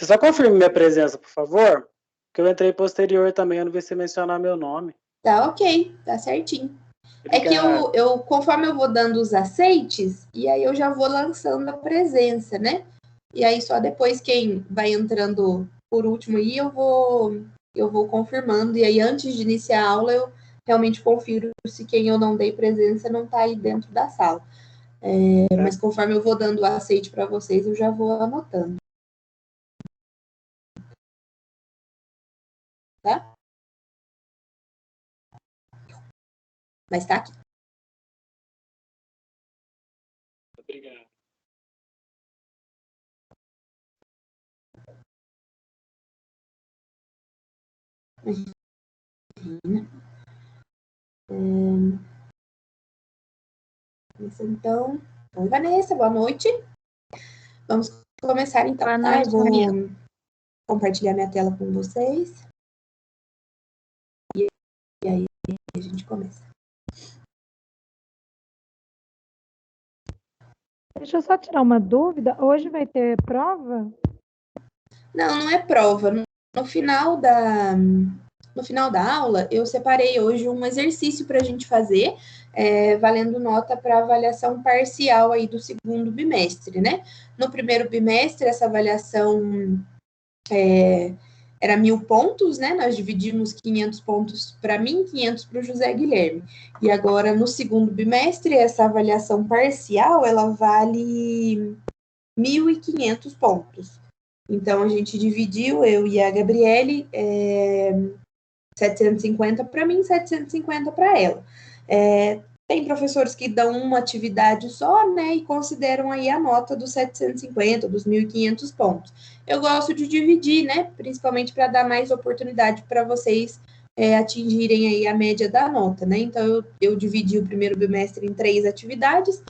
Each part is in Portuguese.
Você só confirma minha presença, por favor? Porque eu entrei posterior também, eu não vi você mencionar meu nome. Tá ok, tá certinho. Obrigado. É que conforme eu vou dando os aceites, e aí eu já vou lançando a presença, né? E aí só depois quem vai entrando por último aí, eu vou confirmando. E aí antes de iniciar a aula, eu realmente confiro se quem eu não dei presença não tá aí dentro da sala. Mas conforme eu vou dando o aceite para vocês, eu já vou anotando. Tá? Mas tá aqui. Obrigado. Então, oi Vanessa, boa noite. Vamos começar então, boa tá? noite, Eu vou Maria. compartilhar minha tela com vocês. E aí a gente começa. Deixa eu só tirar uma dúvida. Hoje vai ter prova? Não é prova. No final da aula, eu separei hoje um exercício para a gente fazer, valendo nota para avaliação parcial aí do segundo bimestre, né? No primeiro bimestre, essa avaliação era 1.000 pontos, né? Nós dividimos 500 pontos para mim, 500 para o José Guilherme. E agora, no segundo bimestre, essa avaliação parcial, ela vale 1.500 pontos. Então, a gente dividiu, eu e a Gabriele, 750 para mim, 750 para ela. Tem professores que dão uma atividade só, né, e consideram aí a nota dos 750, dos 1.500 pontos. Eu gosto de dividir, né, principalmente para dar mais oportunidade para vocês atingirem aí a média da nota, né. Então, eu dividi o primeiro bimestre em 3 atividades,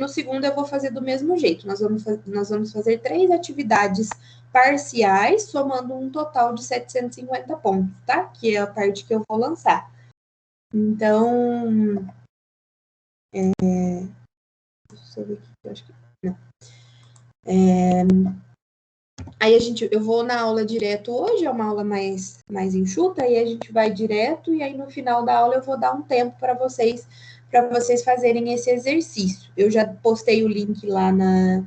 no segundo eu vou fazer do mesmo jeito. Nós vamos fazer 3 atividades parciais, somando um total de 750 pontos, tá? Que é a parte que eu vou lançar. Então, deixa eu ver aqui, eu acho que não. Aí eu vou na aula direto hoje, é uma aula mais enxuta, aí a gente vai direto, e aí no final da aula eu vou dar um tempo para vocês fazerem esse exercício. Eu já postei o link lá no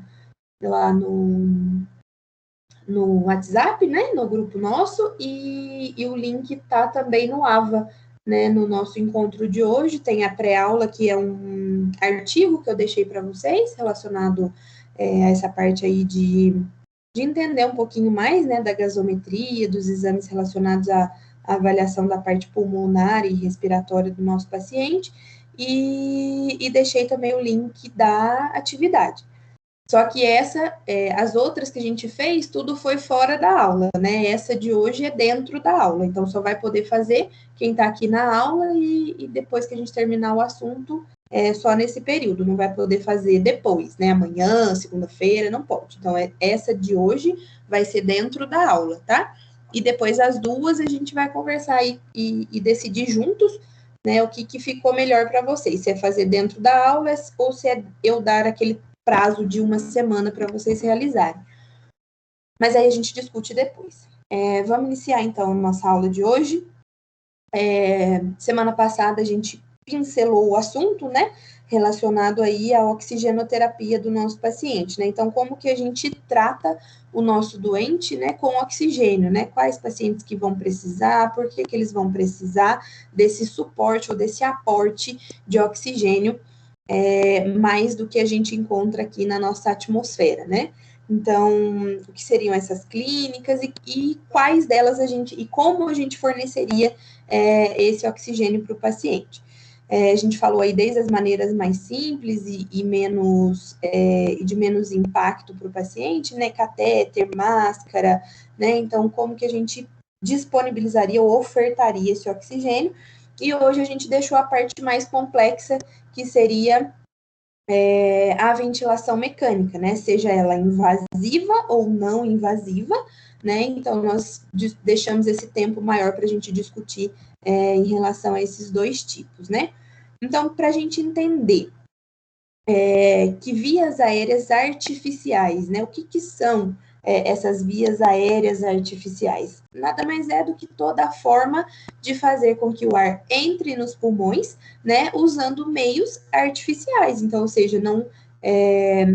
WhatsApp, né, no grupo nosso, e o link tá também no AVA, né, no nosso encontro de hoje. Tem a pré-aula, que é um artigo que eu deixei para vocês, relacionado a essa parte aí de entender um pouquinho mais, né, da gasometria, dos exames relacionados à avaliação da parte pulmonar e respiratória do nosso paciente, e deixei também o link da atividade. Só que as outras que a gente fez, tudo foi fora da aula, né? Essa de hoje é dentro da aula, então só vai poder fazer quem está aqui na aula e depois que a gente terminar o assunto, só nesse período, não vai poder fazer depois, né? Amanhã, segunda-feira, não pode. Então, essa de hoje vai ser dentro da aula, tá? E depois as duas a gente vai conversar e decidir juntos, né, o que ficou melhor para vocês, se é fazer dentro da aula ou se é eu dar aquele prazo de uma semana para vocês realizarem. Mas aí a gente discute depois. Vamos iniciar, então, a nossa aula de hoje. Semana passada a gente pincelou o assunto, né, relacionado aí à oxigenoterapia do nosso paciente, né? Então, como que a gente trata o nosso doente, né, com oxigênio, né? Quais pacientes que vão precisar, por que eles vão precisar desse suporte ou desse aporte de oxigênio, mais do que a gente encontra aqui na nossa atmosfera, né? Então, o que seriam essas clínicas e quais delas e como a gente forneceria esse oxigênio para o paciente. A gente falou aí desde as maneiras mais simples e de menos impacto para o paciente, né? Catéter, máscara, né? Então, como que a gente disponibilizaria ou ofertaria esse oxigênio? E hoje a gente deixou a parte mais complexa, que seria a ventilação mecânica, né? Seja ela invasiva ou não invasiva, né? Então, nós deixamos esse tempo maior para a gente discutir em relação a esses dois tipos, né? Então, para a gente entender que vias aéreas artificiais, né? O que são essas vias aéreas artificiais? Nada mais é do que toda a forma de fazer com que o ar entre nos pulmões, né, usando meios artificiais. Então, ou seja, não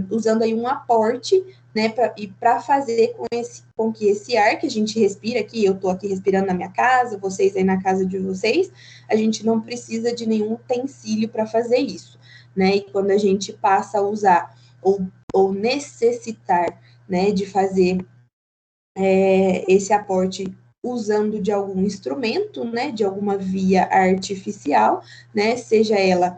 usando aí um aporte, né, para fazer com que esse ar que a gente respira aqui, eu estou aqui respirando na minha casa, vocês aí na casa de vocês, a gente não precisa de nenhum utensílio para fazer isso, né? E quando a gente passa a usar ou necessitar, né, de fazer esse aporte usando de algum instrumento, né, de alguma via artificial, né, seja ela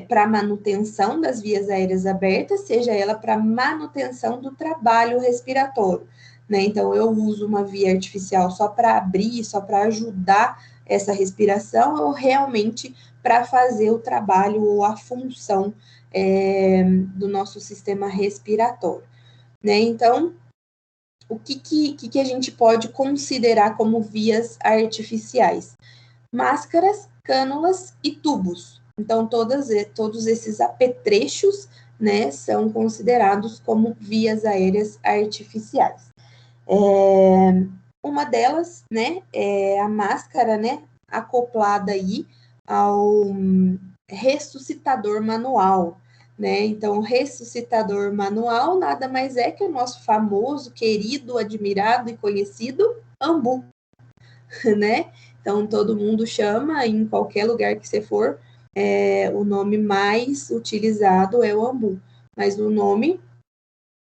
para manutenção das vias aéreas abertas, seja ela para manutenção do trabalho respiratório, né? Então, eu uso uma via artificial só para abrir, só para ajudar essa respiração, ou realmente para fazer o trabalho ou a função do nosso sistema respiratório, né? Então, o que a gente pode considerar como vias artificiais? Máscaras, cânulas e tubos. Então, todos esses apetrechos, né, são considerados como vias aéreas artificiais. Uma delas, né, é a máscara, né, acoplada aí ao ressuscitador manual, né? Então, o ressuscitador manual nada mais é que o nosso famoso, querido, admirado e conhecido ambu, né? Então, todo mundo chama, em qualquer lugar que você for, o nome mais utilizado é o ambu, mas o nome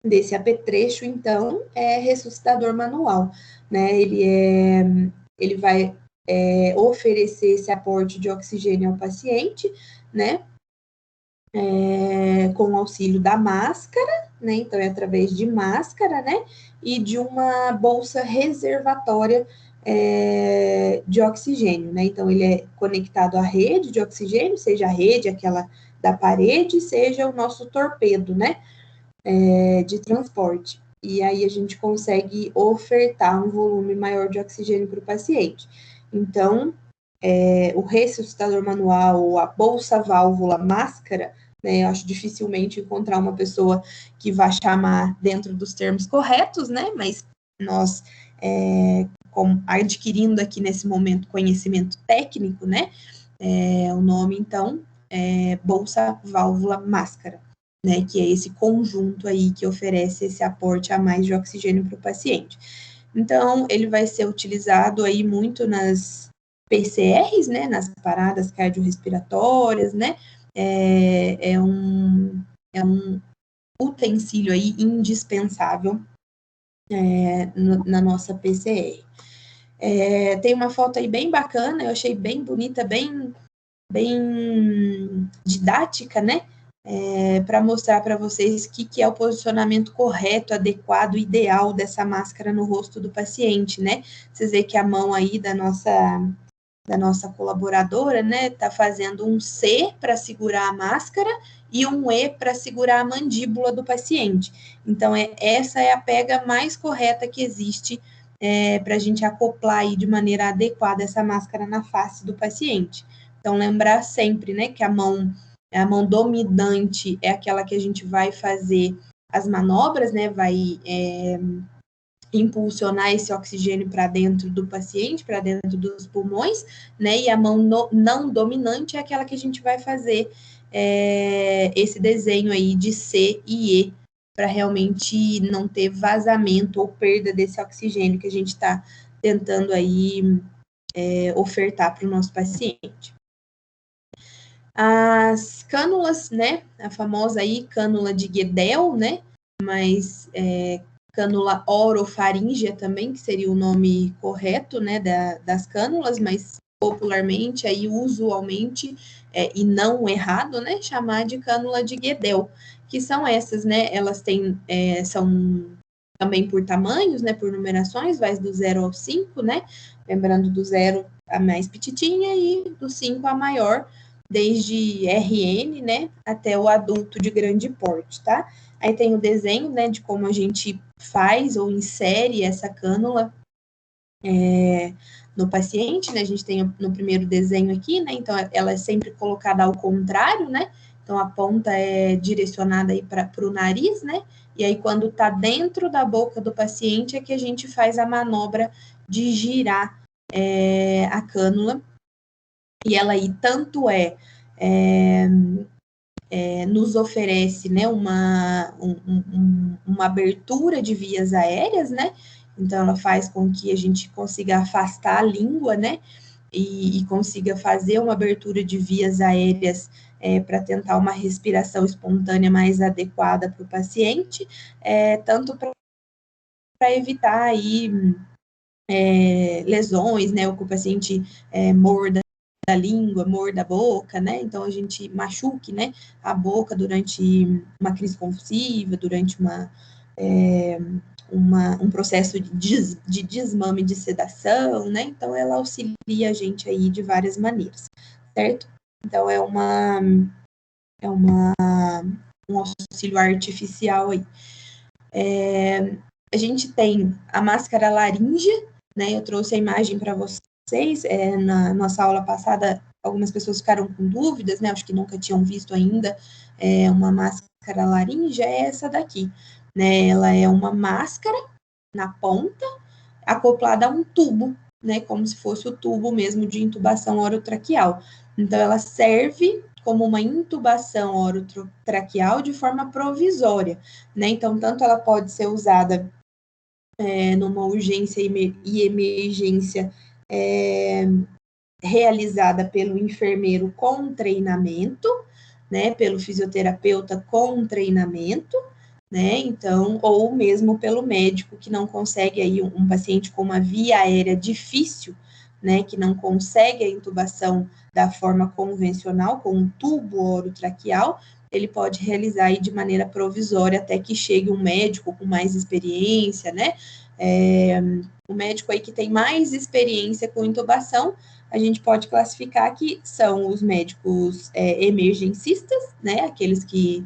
desse apetrecho, então, é ressuscitador manual, né? Ele vai oferecer esse aporte de oxigênio ao paciente, né? Com o auxílio da máscara, né? Então, é através de máscara, né? E de uma bolsa reservatória de oxigênio, né? Então, ele é conectado à rede de oxigênio, seja a rede, aquela da parede, seja o nosso torpedo, né? De transporte. E aí a gente consegue ofertar um volume maior de oxigênio para o paciente. Então, o ressuscitador manual ou a bolsa válvula máscara, né, eu acho dificilmente encontrar uma pessoa que vá chamar dentro dos termos corretos, né, mas nós, adquirindo aqui nesse momento conhecimento técnico, né, o nome, então, é bolsa válvula máscara, né, que é esse conjunto aí que oferece esse aporte a mais de oxigênio para o paciente. Então, ele vai ser utilizado aí muito nas PCRs, né, nas paradas cardiorrespiratórias, né, é um utensílio aí indispensável na nossa PCR. Tem uma foto aí bem bacana, eu achei bem bonita, bem didática, né, para mostrar para vocês o que é o posicionamento correto, adequado, ideal dessa máscara no rosto do paciente, né? Vocês veem que a mão aí da nossa colaboradora, né, tá fazendo um C para segurar a máscara e um E para segurar a mandíbula do paciente. Então, essa é a pega mais correta que existe para a gente acoplar aí de maneira adequada essa máscara na face do paciente. Então, lembrar sempre, né, que a mão dominante é aquela que a gente vai fazer as manobras, né, vai impulsionar esse oxigênio para dentro do paciente, para dentro dos pulmões, né, e a mão não dominante é aquela que a gente vai fazer esse desenho aí de C e E, para realmente não ter vazamento ou perda desse oxigênio que a gente está tentando aí ofertar para o nosso paciente. As cânulas, né, a famosa aí cânula de Guedel, né, mas cânula orofaríngea também, que seria o nome correto, né, das cânulas, mas popularmente, aí usualmente, e não errado, né, chamar de cânula de Guedel, que são essas, né, elas têm, são também por tamanhos, né, por numerações, vai do 0 ao 5, né, lembrando do 0 a mais petitinha e do 5 a maior, desde RN, né, até o adulto de grande porte, tá? Aí tem o desenho, né, de como a gente faz ou insere essa cânula no paciente, né? A gente tem no primeiro desenho aqui, né? Então, ela é sempre colocada ao contrário, né? Então, a ponta é direcionada aí para o nariz, né? E aí, quando está dentro da boca do paciente, é que a gente faz a manobra de girar a cânula. E ela aí tanto nos oferece, né, uma abertura de vias aéreas, né? Então, ela faz com que a gente consiga afastar a língua, né? E consiga fazer uma abertura de vias aéreas para tentar uma respiração espontânea mais adequada para o paciente, tanto para evitar aí lesões, né? O que o paciente morda da língua, morda a boca, né? Então, a gente machuque, né, a boca durante uma crise convulsiva, durante um processo de desmame, de sedação, né? Então, ela auxilia a gente aí de várias maneiras, certo? Então, é um auxílio artificial aí. A gente tem a máscara laríngea, né? Eu trouxe a imagem para vocês. Na nossa aula passada, algumas pessoas ficaram com dúvidas, né? Acho que nunca tinham visto ainda uma máscara laríngea, é essa daqui, né? Ela é uma máscara na ponta, acoplada a um tubo, né? Como se fosse o tubo mesmo de intubação orotraqueal. Então, ela serve como uma intubação orotraqueal de forma provisória, né? Então, tanto ela pode ser usada numa urgência e emergência realizada pelo enfermeiro com treinamento, né, pelo fisioterapeuta com treinamento, né, então, ou mesmo pelo médico que não consegue aí um paciente com uma via aérea difícil, né, que não consegue a intubação da forma convencional, com um tubo orotraqueal, ele pode realizar aí de maneira provisória até que chegue um médico com mais experiência, né, o médico aí que tem mais experiência com intubação, a gente pode classificar que são os médicos emergencistas, né, aqueles que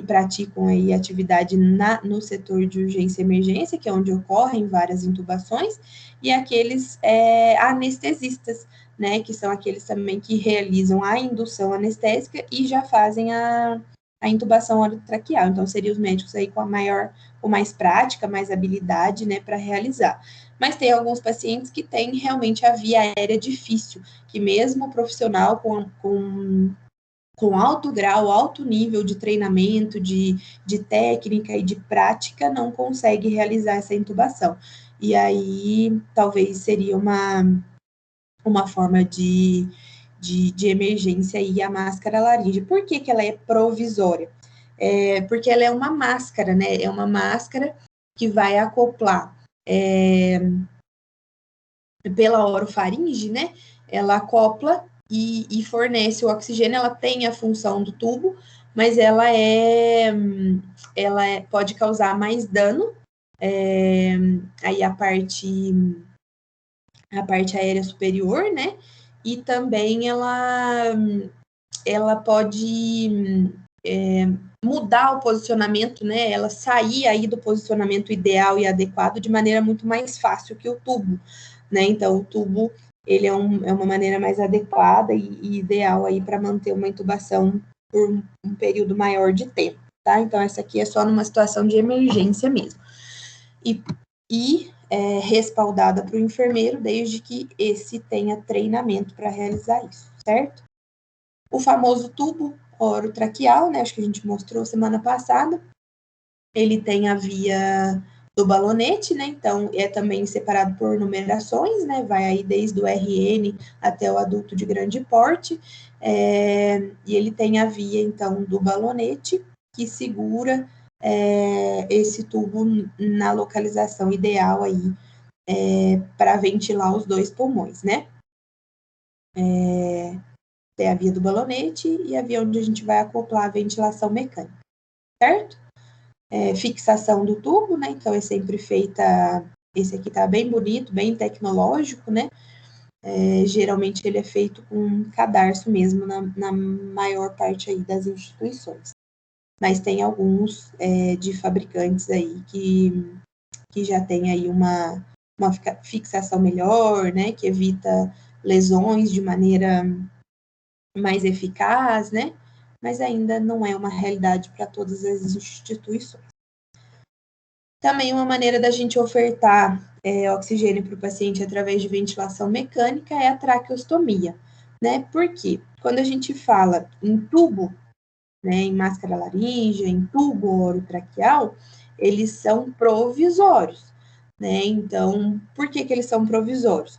praticam aí atividade no setor de urgência e emergência, que é onde ocorrem várias intubações, e aqueles anestesistas, né, que são aqueles também que realizam a indução anestésica e já fazem a intubação orotraqueal. Então, seriam os médicos aí com mais prática, mais habilidade, né, para realizar. Mas tem alguns pacientes que têm realmente a via aérea difícil, que mesmo o profissional com alto grau, alto nível de treinamento, de técnica e de prática, não consegue realizar essa intubação. E aí, talvez seria uma forma de emergência aí a máscara laríngea. Por que ela é provisória? Porque ela é uma máscara, né? É uma máscara que vai acoplar pela orofaringe, né? Ela acopla e fornece o oxigênio. Ela tem a função do tubo, mas ela pode causar mais dano. Aí a parte aérea superior, né? E também ela pode mudar o posicionamento, né? Ela sair aí do posicionamento ideal e adequado de maneira muito mais fácil que o tubo, né? Então, o tubo, ele é uma maneira mais adequada e ideal aí para manter uma intubação por um período maior de tempo, tá? Então, essa aqui é só numa situação de emergência mesmo. E respaldada para o enfermeiro, desde que esse tenha treinamento para realizar isso, certo? O famoso tubo orotraqueal, né? Acho que a gente mostrou semana passada. Ele tem a via do balonete, né? Então, é também separado por numerações, né? Vai aí desde o RN até o adulto de grande porte. E ele tem a via, então, do balonete, que segura esse tubo na localização ideal aí para ventilar os dois pulmões, né? É a via do balonete e a via onde a gente vai acoplar a ventilação mecânica, certo? Fixação do tubo, né? Então, é sempre feita... Esse aqui tá bem bonito, bem tecnológico, né? Geralmente, ele é feito com cadarço mesmo, na maior parte aí das instituições. Mas tem alguns de fabricantes aí que já tem aí uma fixação melhor, né? Que evita lesões de maneira mais eficaz, né? mas ainda não é uma realidade para todas as instituições. Também uma maneira da gente ofertar oxigênio para o paciente através de ventilação mecânica é a traqueostomia, né? Por quê? Quando a gente fala em tubo, né, em máscara laríngea, em tubo orotraqueal, eles são provisórios, né? Então, por que eles são provisórios?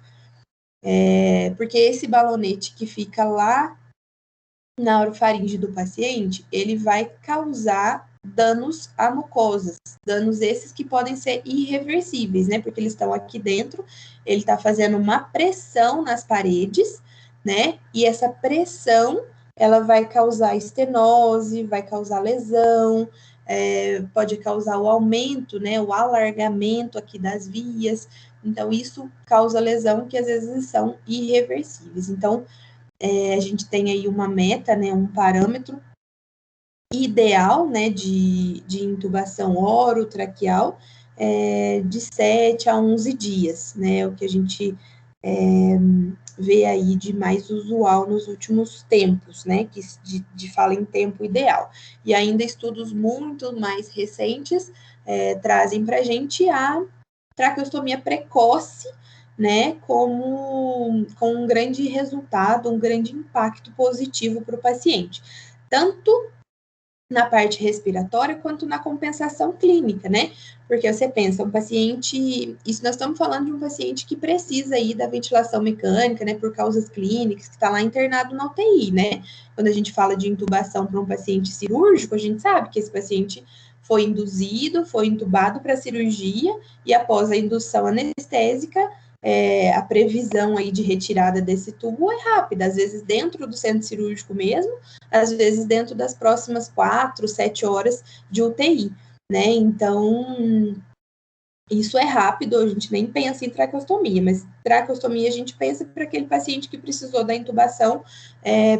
Porque esse balonete que fica lá na orofaringe do paciente, ele vai causar danos a mucosas, danos esses que podem ser irreversíveis, né? Porque eles estão aqui dentro, ele está fazendo uma pressão nas paredes, né? E essa pressão, ela vai causar estenose, vai causar lesão, pode causar o aumento, né? O alargamento aqui das vias. Então, isso causa lesão que às vezes são irreversíveis. Então, a gente tem aí uma meta, né, um parâmetro ideal, né, de intubação orotraqueal de 7 a 11 dias, né, o que a gente vê aí de mais usual nos últimos tempos, né, que de fala em tempo ideal. E ainda estudos muito mais recentes trazem para a gente a traqueostomia precoce, né, com um grande resultado, um grande impacto positivo para o paciente, tanto na parte respiratória quanto na compensação clínica, né? Porque você pensa, um paciente, isso nós estamos falando de um paciente que precisa aí da ventilação mecânica, né, por causas clínicas, que está lá internado na UTI, né? Quando a gente fala de intubação para um paciente cirúrgico, a gente sabe que esse paciente foi induzido, foi intubado para cirurgia e após a indução anestésica, a previsão aí de retirada desse tubo é rápida, às vezes dentro do centro cirúrgico mesmo, às vezes dentro das próximas 4, 7 horas de UTI, né? Então, isso é rápido, a gente nem pensa em traqueostomia, mas traqueostomia a gente pensa para aquele paciente que precisou da intubação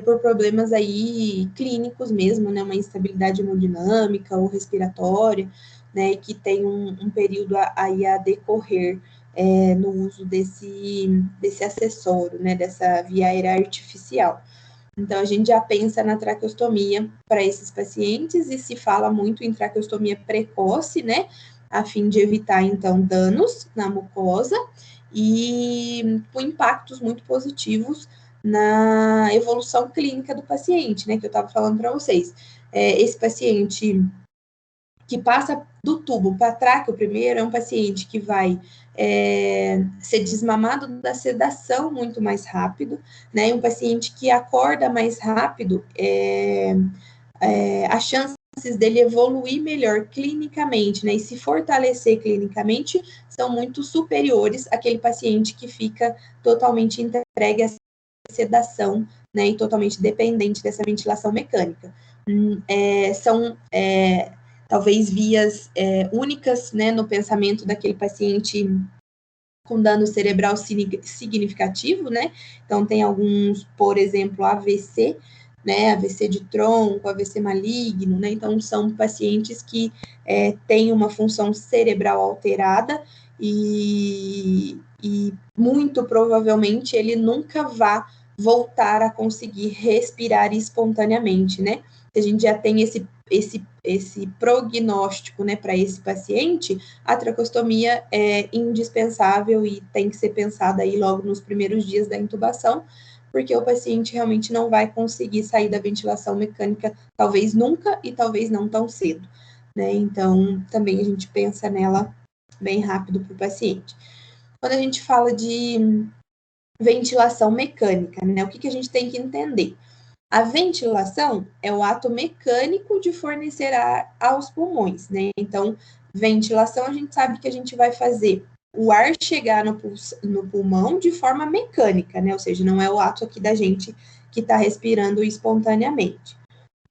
por problemas aí clínicos mesmo, né? Uma instabilidade hemodinâmica ou respiratória, né? Que tem um período aí a decorrer no uso desse acessório, né? Dessa via aérea artificial. Então, a gente já pensa na traqueostomia para esses pacientes e se fala muito em traqueostomia precoce, né? A fim de evitar, então, danos na mucosa e com impactos muito positivos na evolução clínica do paciente, né? Que eu estava falando para vocês. Esse paciente que passa do tubo para a tráqueo primeiro é um paciente que vai ser desmamado da sedação muito mais rápido, né? Um paciente que acorda mais rápido, as chances dele evoluir melhor clinicamente, né? E se fortalecer clinicamente são muito superiores àquele paciente que fica totalmente entregue à sedação, né? E totalmente dependente dessa ventilação mecânica. São talvez vias únicas, né, no pensamento daquele paciente com dano cerebral significativo, né? Então, tem alguns, por exemplo, AVC, né? AVC de tronco, AVC maligno, né? Então, são pacientes que têm uma função cerebral alterada e muito provavelmente ele nunca vai voltar a conseguir respirar espontaneamente, né? A gente já tem esse prognóstico, né, para esse paciente, a traqueostomia é indispensável e tem que ser pensada aí logo nos primeiros dias da intubação, porque o paciente realmente não vai conseguir sair da ventilação mecânica, talvez nunca e talvez não tão cedo, né? Então, também a gente pensa nela bem rápido para o paciente. Quando a gente fala de ventilação mecânica, né, o que a gente tem que entender? A ventilação é o ato mecânico de fornecer ar aos pulmões, né? Então, ventilação a gente sabe que a gente vai fazer o ar chegar no pulmão de forma mecânica, né? Ou seja, não é o ato aqui da gente que está respirando espontaneamente.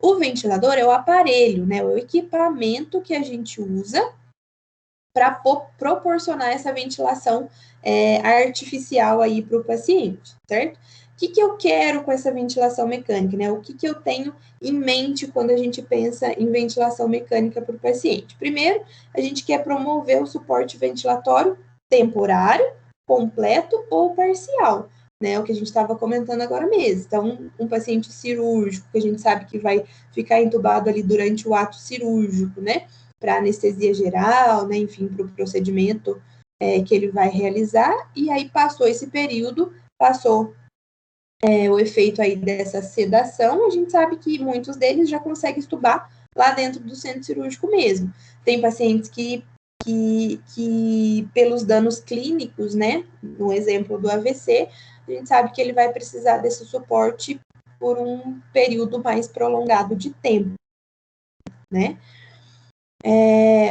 O ventilador é o aparelho, né? O equipamento que a gente usa para proporcionar essa ventilação artificial aí para o paciente, certo? O que eu quero com essa ventilação mecânica, né? O que eu tenho em mente quando a gente pensa em ventilação mecânica para o paciente? Primeiro, a gente quer promover o suporte ventilatório temporário, completo ou parcial, né? O que a gente estava comentando agora mesmo. Então, um paciente cirúrgico, que a gente sabe que vai ficar entubado ali durante o ato cirúrgico, né? Para anestesia geral, né? Enfim, para o procedimento que ele vai realizar. E aí passou esse período, passou o efeito aí dessa sedação, a gente sabe que muitos deles já conseguem estubar lá dentro do centro cirúrgico mesmo. Tem pacientes que pelos danos clínicos, né, no exemplo do AVC, a gente sabe que ele vai precisar desse suporte por um período mais prolongado de tempo, né?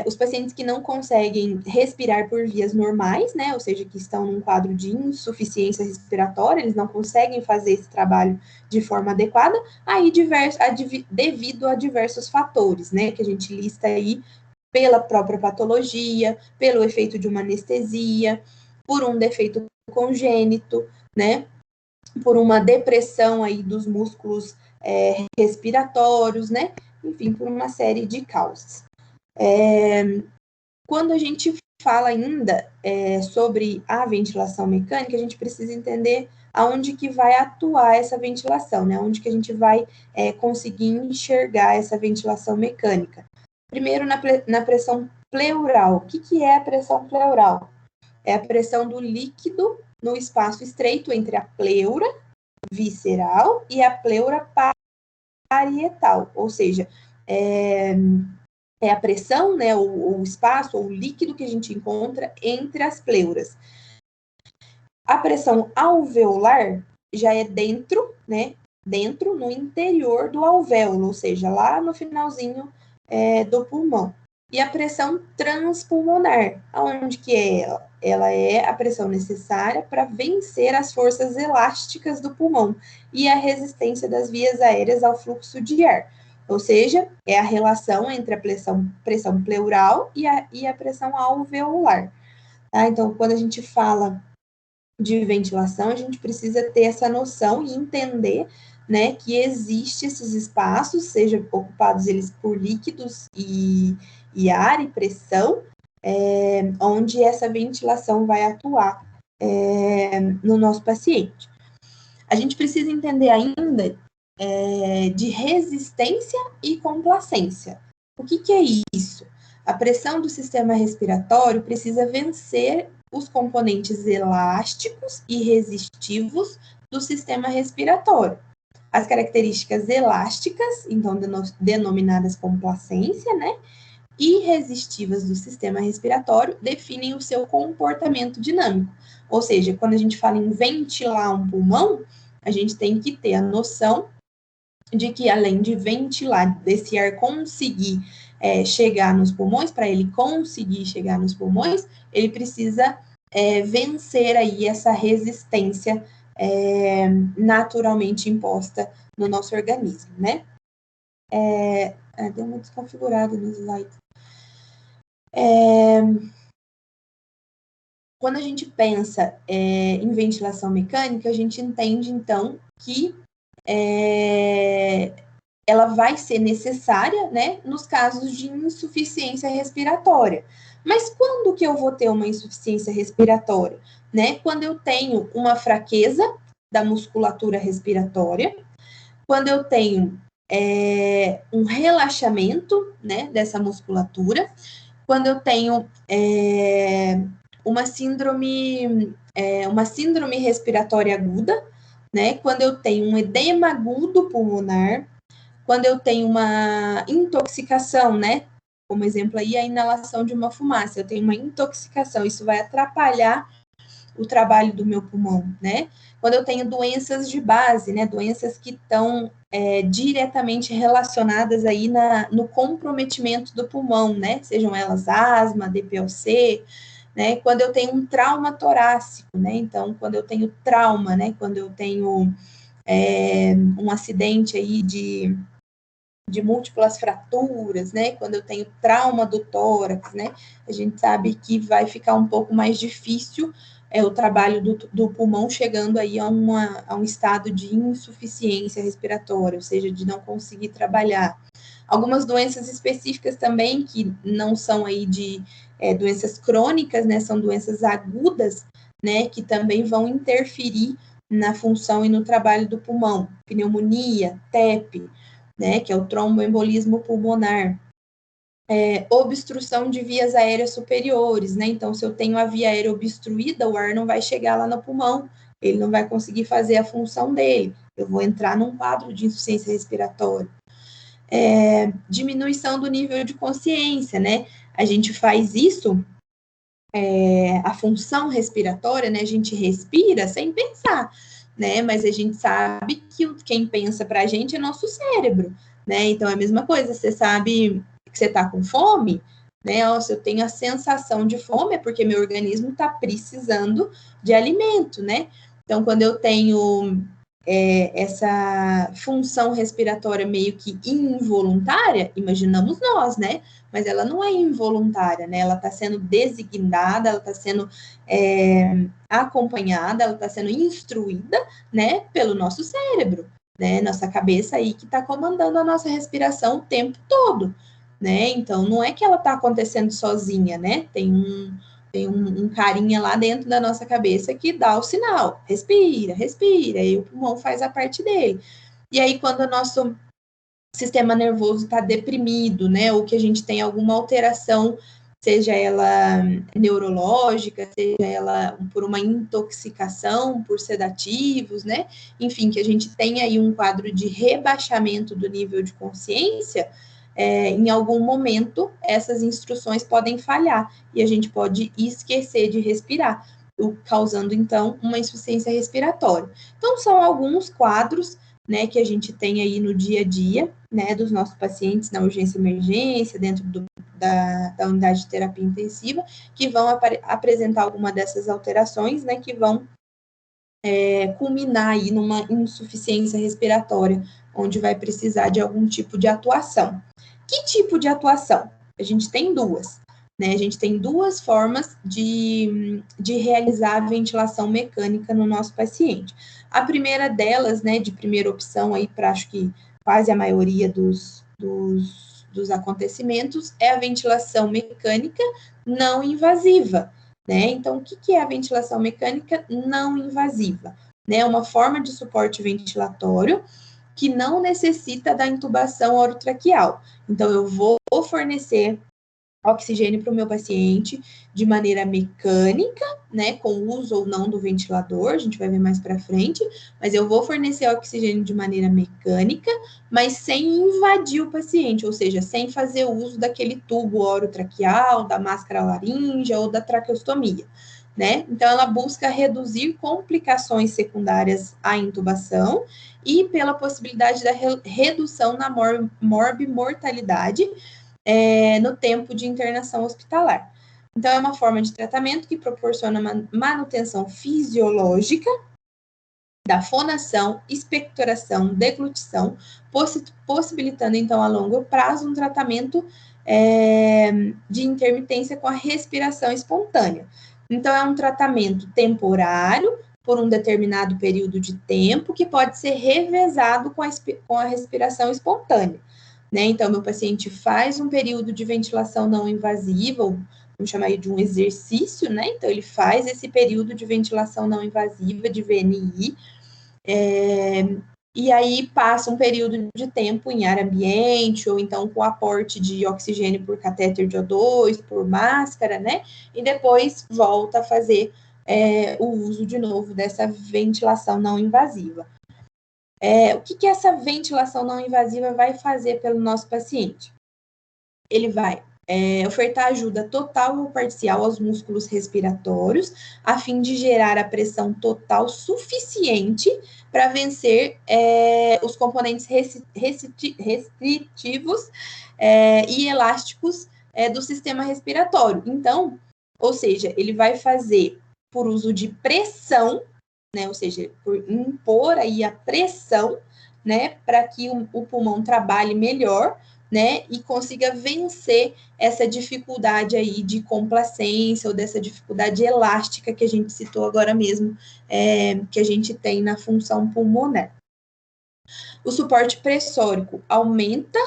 Os pacientes que não conseguem respirar por vias normais, né, ou seja, que estão num quadro de insuficiência respiratória, eles não conseguem fazer esse trabalho de forma adequada, aí devido a diversos fatores, né, que a gente lista aí pela própria patologia, pelo efeito de uma anestesia, por um defeito congênito, né, por uma depressão aí dos músculos respiratórios, né, enfim, por uma série de causas. Quando a gente fala ainda sobre a ventilação mecânica, a gente precisa entender aonde que vai atuar essa ventilação, né? Onde que a gente vai conseguir enxergar essa ventilação mecânica. Primeiro, na pressão pleural. O que é a pressão pleural? É a pressão do líquido no espaço estreito entre a pleura visceral e a pleura parietal, ou seja, é a pressão, né, o espaço, ou o líquido que a gente encontra entre as pleuras. A pressão alveolar já é dentro, né, no interior do alvéolo, ou seja, lá no finalzinho do pulmão. E a pressão transpulmonar, aonde que é ela? Ela é a pressão necessária para vencer as forças elásticas do pulmão e a resistência das vias aéreas ao fluxo de ar. Ou seja, é a relação entre a pressão pleural e a pressão alveolar. Tá? Então, quando a gente fala de ventilação, a gente precisa ter essa noção e entender, né, que existem esses espaços, sejam ocupados eles por líquidos e ar e pressão, onde essa ventilação vai atuar no nosso paciente. A gente precisa entender ainda de resistência e complacência. O que é isso? A pressão do sistema respiratório precisa vencer os componentes elásticos e resistivos do sistema respiratório. As características elásticas, então denominadas complacência, né, e resistivas do sistema respiratório definem o seu comportamento dinâmico. Ou seja, quando a gente fala em ventilar um pulmão, a gente tem que ter a noção de que, além de ventilar, desse ar conseguir chegar nos pulmões, para ele conseguir chegar nos pulmões, ele precisa vencer aí essa resistência naturalmente imposta no nosso organismo, né? Deu uma desconfigurada no slide. Quando a gente pensa em ventilação mecânica, a gente entende, então, que ela vai ser necessária, né, nos casos de insuficiência respiratória. Mas quando que eu vou ter uma insuficiência respiratória? Né? Quando eu tenho uma fraqueza da musculatura respiratória, quando eu tenho um relaxamento, né, dessa musculatura, quando eu tenho uma síndrome respiratória aguda, né, quando eu tenho um edema agudo pulmonar, quando eu tenho uma intoxicação, né, como exemplo aí, a inalação de uma fumaça, eu tenho uma intoxicação, isso vai atrapalhar o trabalho do meu pulmão, né? Quando eu tenho doenças de base, né, doenças que estão diretamente relacionadas aí no comprometimento do pulmão, né, sejam elas asma, DPOC, né, quando eu tenho um trauma torácico, né, então, quando eu tenho trauma, né, quando eu tenho um acidente aí de múltiplas fraturas, né, quando eu tenho trauma do tórax, né, a gente sabe que vai ficar um pouco mais difícil o trabalho do pulmão, chegando aí a um estado de insuficiência respiratória, ou seja, de não conseguir trabalhar. Algumas doenças específicas também, que não são aí de doenças crônicas, né, são doenças agudas, né, que também vão interferir na função e no trabalho do pulmão, pneumonia, TEP, né, que é o tromboembolismo pulmonar, obstrução de vias aéreas superiores, né, então se eu tenho a via aérea obstruída, o ar não vai chegar lá no pulmão, ele não vai conseguir fazer a função dele, eu vou entrar num quadro de insuficiência respiratória. Diminuição do nível de consciência, né, a gente faz isso, a função respiratória, né, a gente respira sem pensar, né, mas a gente sabe que quem pensa pra gente é nosso cérebro, né, então é a mesma coisa, você sabe que você tá com fome, né, se eu tenho a sensação de fome é porque meu organismo tá precisando de alimento, né, então quando eu tenho essa função respiratória meio que involuntária, imaginamos nós, né? Mas ela não é involuntária, né? Ela está sendo designada, ela está sendo acompanhada, ela está sendo instruída, né? Pelo nosso cérebro, né? Nossa cabeça aí que está comandando a nossa respiração o tempo todo, né? Então, não é que ela está acontecendo sozinha, né? Tem um carinha lá dentro da nossa cabeça que dá o sinal, respira, respira, e o pulmão faz a parte dele. E aí, quando o nosso sistema nervoso está deprimido, né, ou que a gente tem alguma alteração, seja ela neurológica, seja ela por uma intoxicação, por sedativos, né, enfim, que a gente tem aí um quadro de rebaixamento do nível de consciência, em algum momento essas instruções podem falhar e a gente pode esquecer de respirar, causando então uma insuficiência respiratória. Então são alguns quadros, né, que a gente tem aí no dia a dia, né, dos nossos pacientes na urgência e emergência, dentro da unidade de terapia intensiva, que vão apresentar alguma dessas alterações, né, que vão culminar aí numa insuficiência respiratória, onde vai precisar de algum tipo de atuação. Que tipo de atuação? A gente tem duas, né? A gente tem duas formas de realizar a ventilação mecânica no nosso paciente. A primeira delas, né, de primeira opção aí para acho que quase a maioria dos acontecimentos, é a ventilação mecânica não invasiva, né? Então, o que é a ventilação mecânica não invasiva? Né? Uma forma de suporte ventilatório que não necessita da intubação orotraqueal. Então, eu vou fornecer oxigênio para o meu paciente de maneira mecânica, né, com uso ou não do ventilador, a gente vai ver mais para frente, mas eu vou fornecer oxigênio de maneira mecânica, mas sem invadir o paciente, ou seja, sem fazer uso daquele tubo orotraqueal, da máscara laríngea ou da traqueostomia, né? Então, ela busca reduzir complicações secundárias à intubação e pela possibilidade da redução na morbimortalidade no tempo de internação hospitalar. Então, é uma forma de tratamento que proporciona manutenção fisiológica da fonação, expectoração, deglutição, possibilitando, então, a longo prazo, um tratamento de intermitência com a respiração espontânea. Então, é um tratamento temporário, por um determinado período de tempo, que pode ser revezado com a respiração espontânea. Né? Então, meu paciente faz um período de ventilação não invasiva, ou vamos chamar de um exercício, né? Então, ele faz esse período de ventilação não invasiva, de VNI, e aí passa um período de tempo em ar ambiente, ou então com aporte de oxigênio por catéter de O2, por máscara, né? E depois volta a fazer o uso de novo dessa ventilação não invasiva. O que essa ventilação não invasiva vai fazer pelo nosso paciente? Ele vai ofertar ajuda total ou parcial aos músculos respiratórios, a fim de gerar a pressão total suficiente para vencer os componentes restritivos e elásticos do sistema respiratório. Então, ou seja, ele vai fazer por uso de pressão, né, ou seja, por impor aí a pressão, né, para que o pulmão trabalhe melhor, né, e consiga vencer essa dificuldade aí de complacência ou dessa dificuldade elástica que a gente citou agora mesmo, que a gente tem na função pulmonar. O suporte pressórico aumenta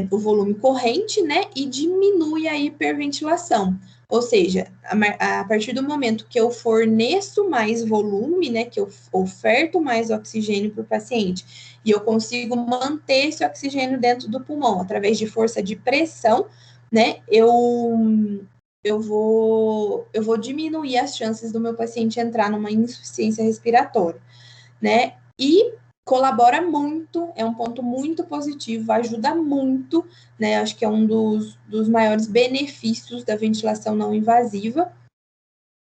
o volume corrente, né, e diminui a hiperventilação. Ou seja, a partir do momento que eu forneço mais volume, né, que eu oferto mais oxigênio para o paciente, e eu consigo manter esse oxigênio dentro do pulmão, através de força de pressão, né, eu vou diminuir as chances do meu paciente entrar numa insuficiência respiratória, né, e colabora muito, é um ponto muito positivo, ajuda muito, né? Acho que é um dos maiores benefícios da ventilação não invasiva,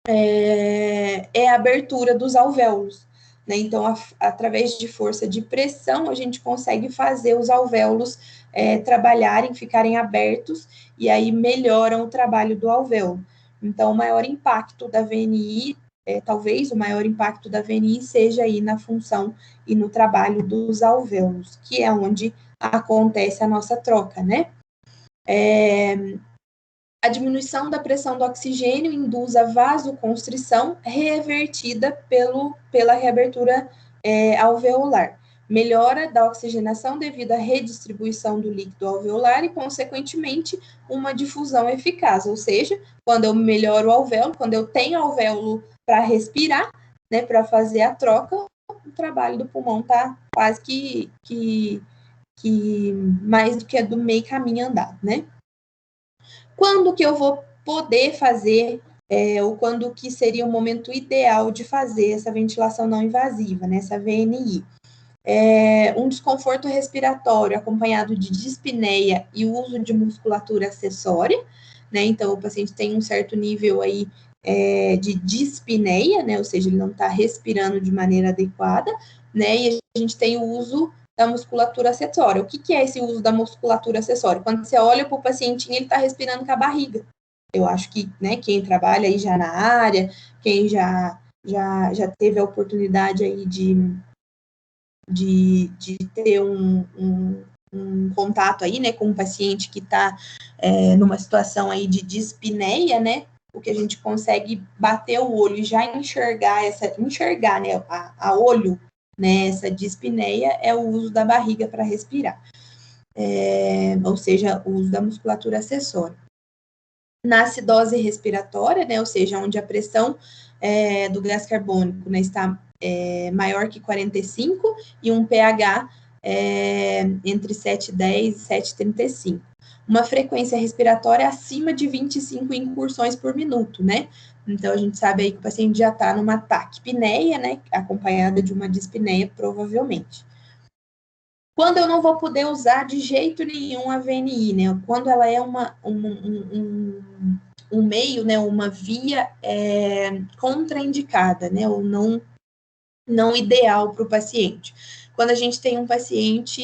é a abertura dos alvéolos, né? Então, através de força de pressão, a gente consegue fazer os alvéolos trabalharem, ficarem abertos, e aí melhoram o trabalho do alvéolo. Então, o maior impacto da VNI, talvez o maior impacto da VNI seja aí na função e no trabalho dos alvéolos, que é onde acontece a nossa troca, né? A diminuição da pressão do oxigênio induz a vasoconstrição revertida pela reabertura alveolar. Melhora da oxigenação devido à redistribuição do líquido alveolar e, consequentemente, uma difusão eficaz. Ou seja, quando eu melhoro o alvéolo, quando eu tenho alvéolo para respirar, né, para fazer a troca, o trabalho do pulmão está quase que mais do que do meio caminho andado, né? Quando que eu vou poder fazer, ou quando que seria o momento ideal de fazer essa ventilação não invasiva, né, essa VNI? Um desconforto respiratório acompanhado de dispneia e uso de musculatura acessória, né? Então, o paciente tem um certo nível aí de dispneia, né? Ou seja, ele não está respirando de maneira adequada, né? E a gente tem o uso da musculatura acessória. O que é esse uso da musculatura acessória? Quando você olha para o pacientinho, ele está respirando com a barriga. Eu acho que, né, quem trabalha aí já na área, quem já teve a oportunidade aí de ter um contato aí, né, com um paciente que está numa situação aí de dispneia, né, o que a gente consegue bater o olho e já enxergar, né, a olho, né, essa dispneia é o uso da barriga para respirar, ou seja, o uso da musculatura acessória. Na acidose respiratória, né, ou seja, onde a pressão do gás carbônico, né, está maior que 45 e um pH entre 7,10 e 7,35. Uma frequência respiratória acima de 25 incursões por minuto, né? Então, a gente sabe aí que o paciente já está numa taquipneia, né? Acompanhada de uma dispneia, provavelmente. Quando eu não vou poder usar de jeito nenhum a VNI, né? Quando ela é um meio, né? Uma via contraindicada, né? Ou não ideal para o paciente. Quando a gente tem um paciente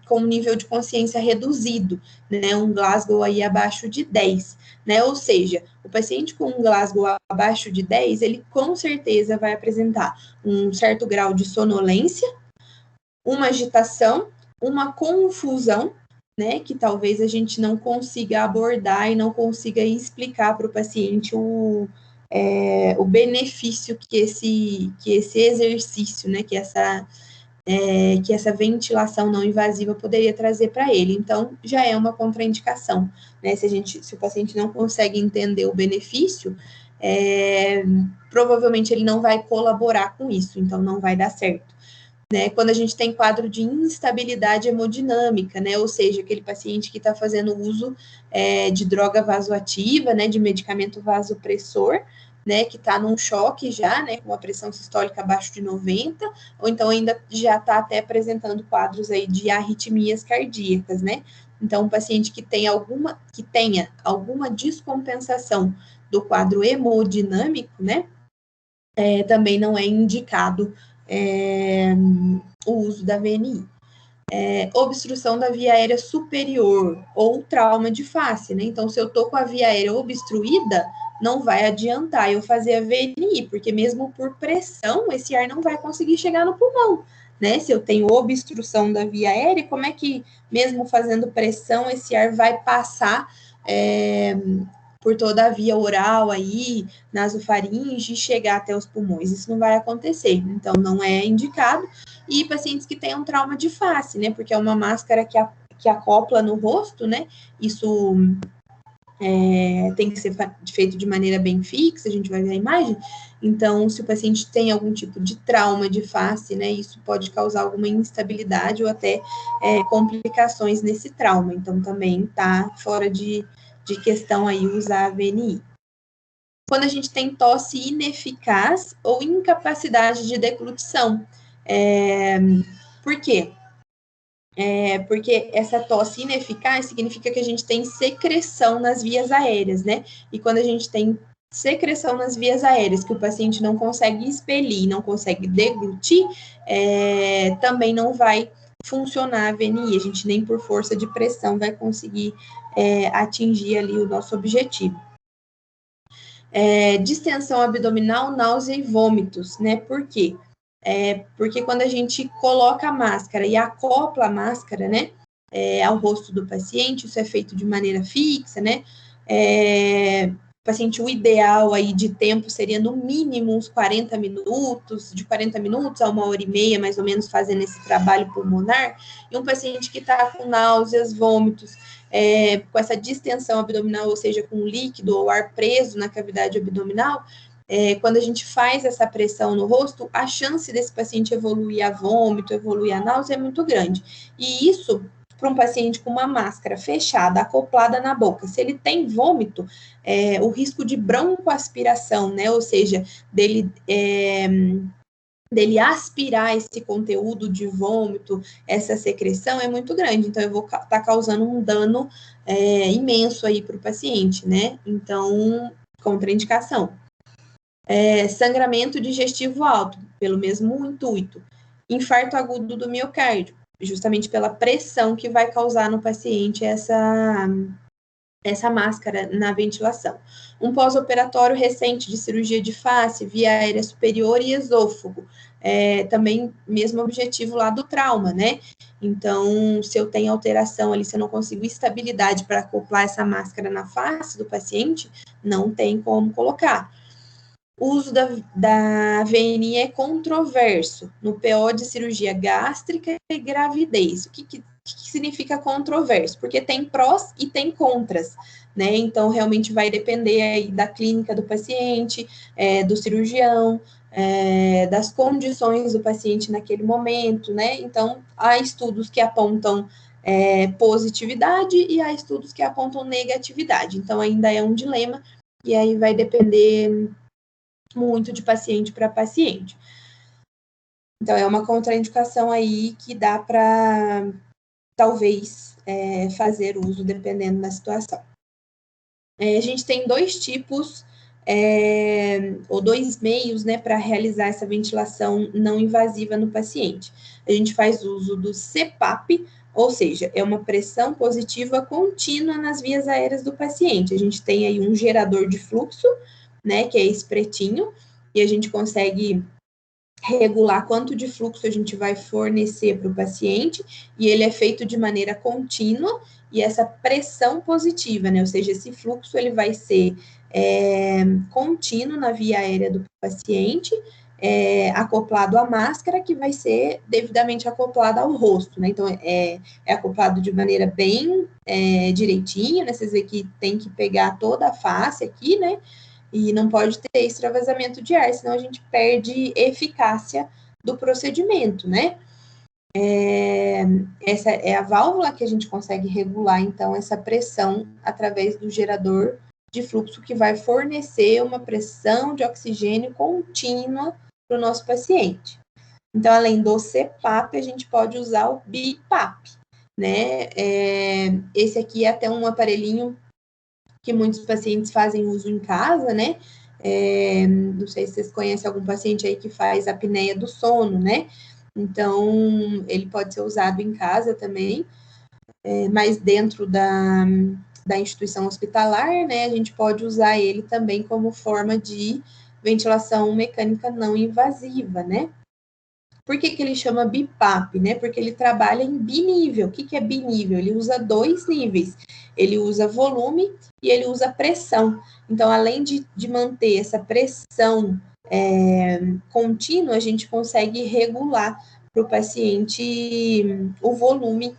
com um nível de consciência reduzido, né, um Glasgow aí abaixo de 10, né, ou seja, o paciente com um Glasgow abaixo de 10, ele com certeza vai apresentar um certo grau de sonolência, uma agitação, uma confusão, né, que talvez a gente não consiga abordar e não consiga explicar para o paciente o benefício que esse exercício, né, que essa ventilação não invasiva poderia trazer para ele. Então, já é uma contraindicação, né? Se o paciente não consegue entender o benefício, provavelmente ele não vai colaborar com isso, então não vai dar certo. Né, quando a gente tem quadro de instabilidade hemodinâmica, né, ou seja, aquele paciente que está fazendo uso de droga vasoativa, né, de medicamento vasopressor, né, que está num choque já, né, com a pressão sistólica abaixo de 90, ou então ainda já está até apresentando quadros aí de arritmias cardíacas, né. Então, um paciente que tenha alguma descompensação do quadro hemodinâmico, né, também não é indicado o uso da VNI. Obstrução da via aérea superior ou trauma de face, né? Então, se eu tô com a via aérea obstruída, não vai adiantar eu fazer a VNI, porque mesmo por pressão, esse ar não vai conseguir chegar no pulmão, né? Se eu tenho obstrução da via aérea, como é que, mesmo fazendo pressão, esse ar vai passar por toda a via oral aí, nasofaringe, e chegar até os pulmões? Isso não vai acontecer, então não é indicado. E pacientes que tenham trauma de face, né, porque é uma máscara que acopla no rosto, né, isso tem que ser feito de maneira bem fixa, a gente vai ver a imagem. Então, se o paciente tem algum tipo de trauma de face, né, isso pode causar alguma instabilidade ou até complicações nesse trauma. Então, também está fora de questão aí usar a VNI. Quando a gente tem tosse ineficaz ou incapacidade de deglutição. Por quê? Porque essa tosse ineficaz significa que a gente tem secreção nas vias aéreas, né? E quando a gente tem secreção nas vias aéreas, que o paciente não consegue expelir, não consegue deglutir, também não vai funcionar a VNI, a gente nem por força de pressão vai conseguir atingir ali o nosso objetivo. Distensão abdominal, náusea e vômitos, né? Por quê? Porque quando a gente coloca a máscara e acopla a máscara, né, ao rosto do paciente, isso é feito de maneira fixa, né, paciente, o ideal aí de tempo seria no mínimo uns 40 minutos, de 40 minutos a 1h30, mais ou menos, fazendo esse trabalho pulmonar, e um paciente que está com náuseas, vômitos, com essa distensão abdominal, ou seja, com líquido ou ar preso na cavidade abdominal, quando a gente faz essa pressão no rosto, a chance desse paciente evoluir a vômito, evoluir a náusea é muito grande. E isso, para um paciente com uma máscara fechada, acoplada na boca, se ele tem vômito, o risco de broncoaspiração, né, ou seja, dele aspirar esse conteúdo de vômito, essa secreção, é muito grande. Então, eu vou estar causando um dano imenso aí para o paciente, né? Então, contraindicação. Sangramento digestivo alto, pelo mesmo intuito. Infarto agudo do miocárdio, justamente pela pressão que vai causar no paciente essa máscara na ventilação. Um pós-operatório recente de cirurgia de face, via aérea superior e esôfago. Também mesmo objetivo lá do trauma, né? Então, se eu tenho alteração ali, se eu não consigo estabilidade para acoplar essa máscara na face do paciente, não tem como colocar. O uso da VNI é controverso no PO de cirurgia gástrica e gravidez. O que significa controverso? Porque tem prós e tem contras, né? Então, realmente vai depender aí da clínica do paciente, do cirurgião, das condições do paciente naquele momento, né? Então, há estudos que apontam positividade e há estudos que apontam negatividade. Então, ainda é um dilema e aí vai depender muito de paciente para paciente. Então, é uma contraindicação aí que dá para, talvez, fazer uso, dependendo da situação. A gente tem dois tipos, ou dois meios, né, para realizar essa ventilação não invasiva no paciente. A gente faz uso do CPAP, ou seja, é uma pressão positiva contínua nas vias aéreas do paciente. A gente tem aí um gerador de fluxo, né, que é esse pretinho, e a gente consegue regular quanto de fluxo a gente vai fornecer para o paciente, e ele é feito de maneira contínua, e essa pressão positiva, né, ou seja, esse fluxo ele vai ser contínuo na via aérea do paciente, acoplado à máscara, que vai ser devidamente acoplado ao rosto, né, então é acoplado de maneira bem direitinha, né, vocês veem que tem que pegar toda a face aqui, né, e não pode ter extravasamento de ar, senão a gente perde eficácia do procedimento, né? Essa é a válvula que a gente consegue regular, então, essa pressão através do gerador de fluxo que vai fornecer uma pressão de oxigênio contínua para o nosso paciente. Então, além do CPAP, a gente pode usar o BiPAP, né? Esse aqui é até um aparelhinho que muitos pacientes fazem uso em casa, né? Não sei se vocês conhecem algum paciente aí que faz apneia do sono, né? Então, ele pode ser usado em casa também, mas dentro da instituição hospitalar, né? A gente pode usar ele também como forma de ventilação mecânica não invasiva, né? Por que ele chama BiPAP, né? Porque ele trabalha em binível. O que é binível? Ele usa 2 níveis. Ele usa volume e ele usa pressão. Então, além de manter essa pressão contínua, a gente consegue regular para o paciente o volume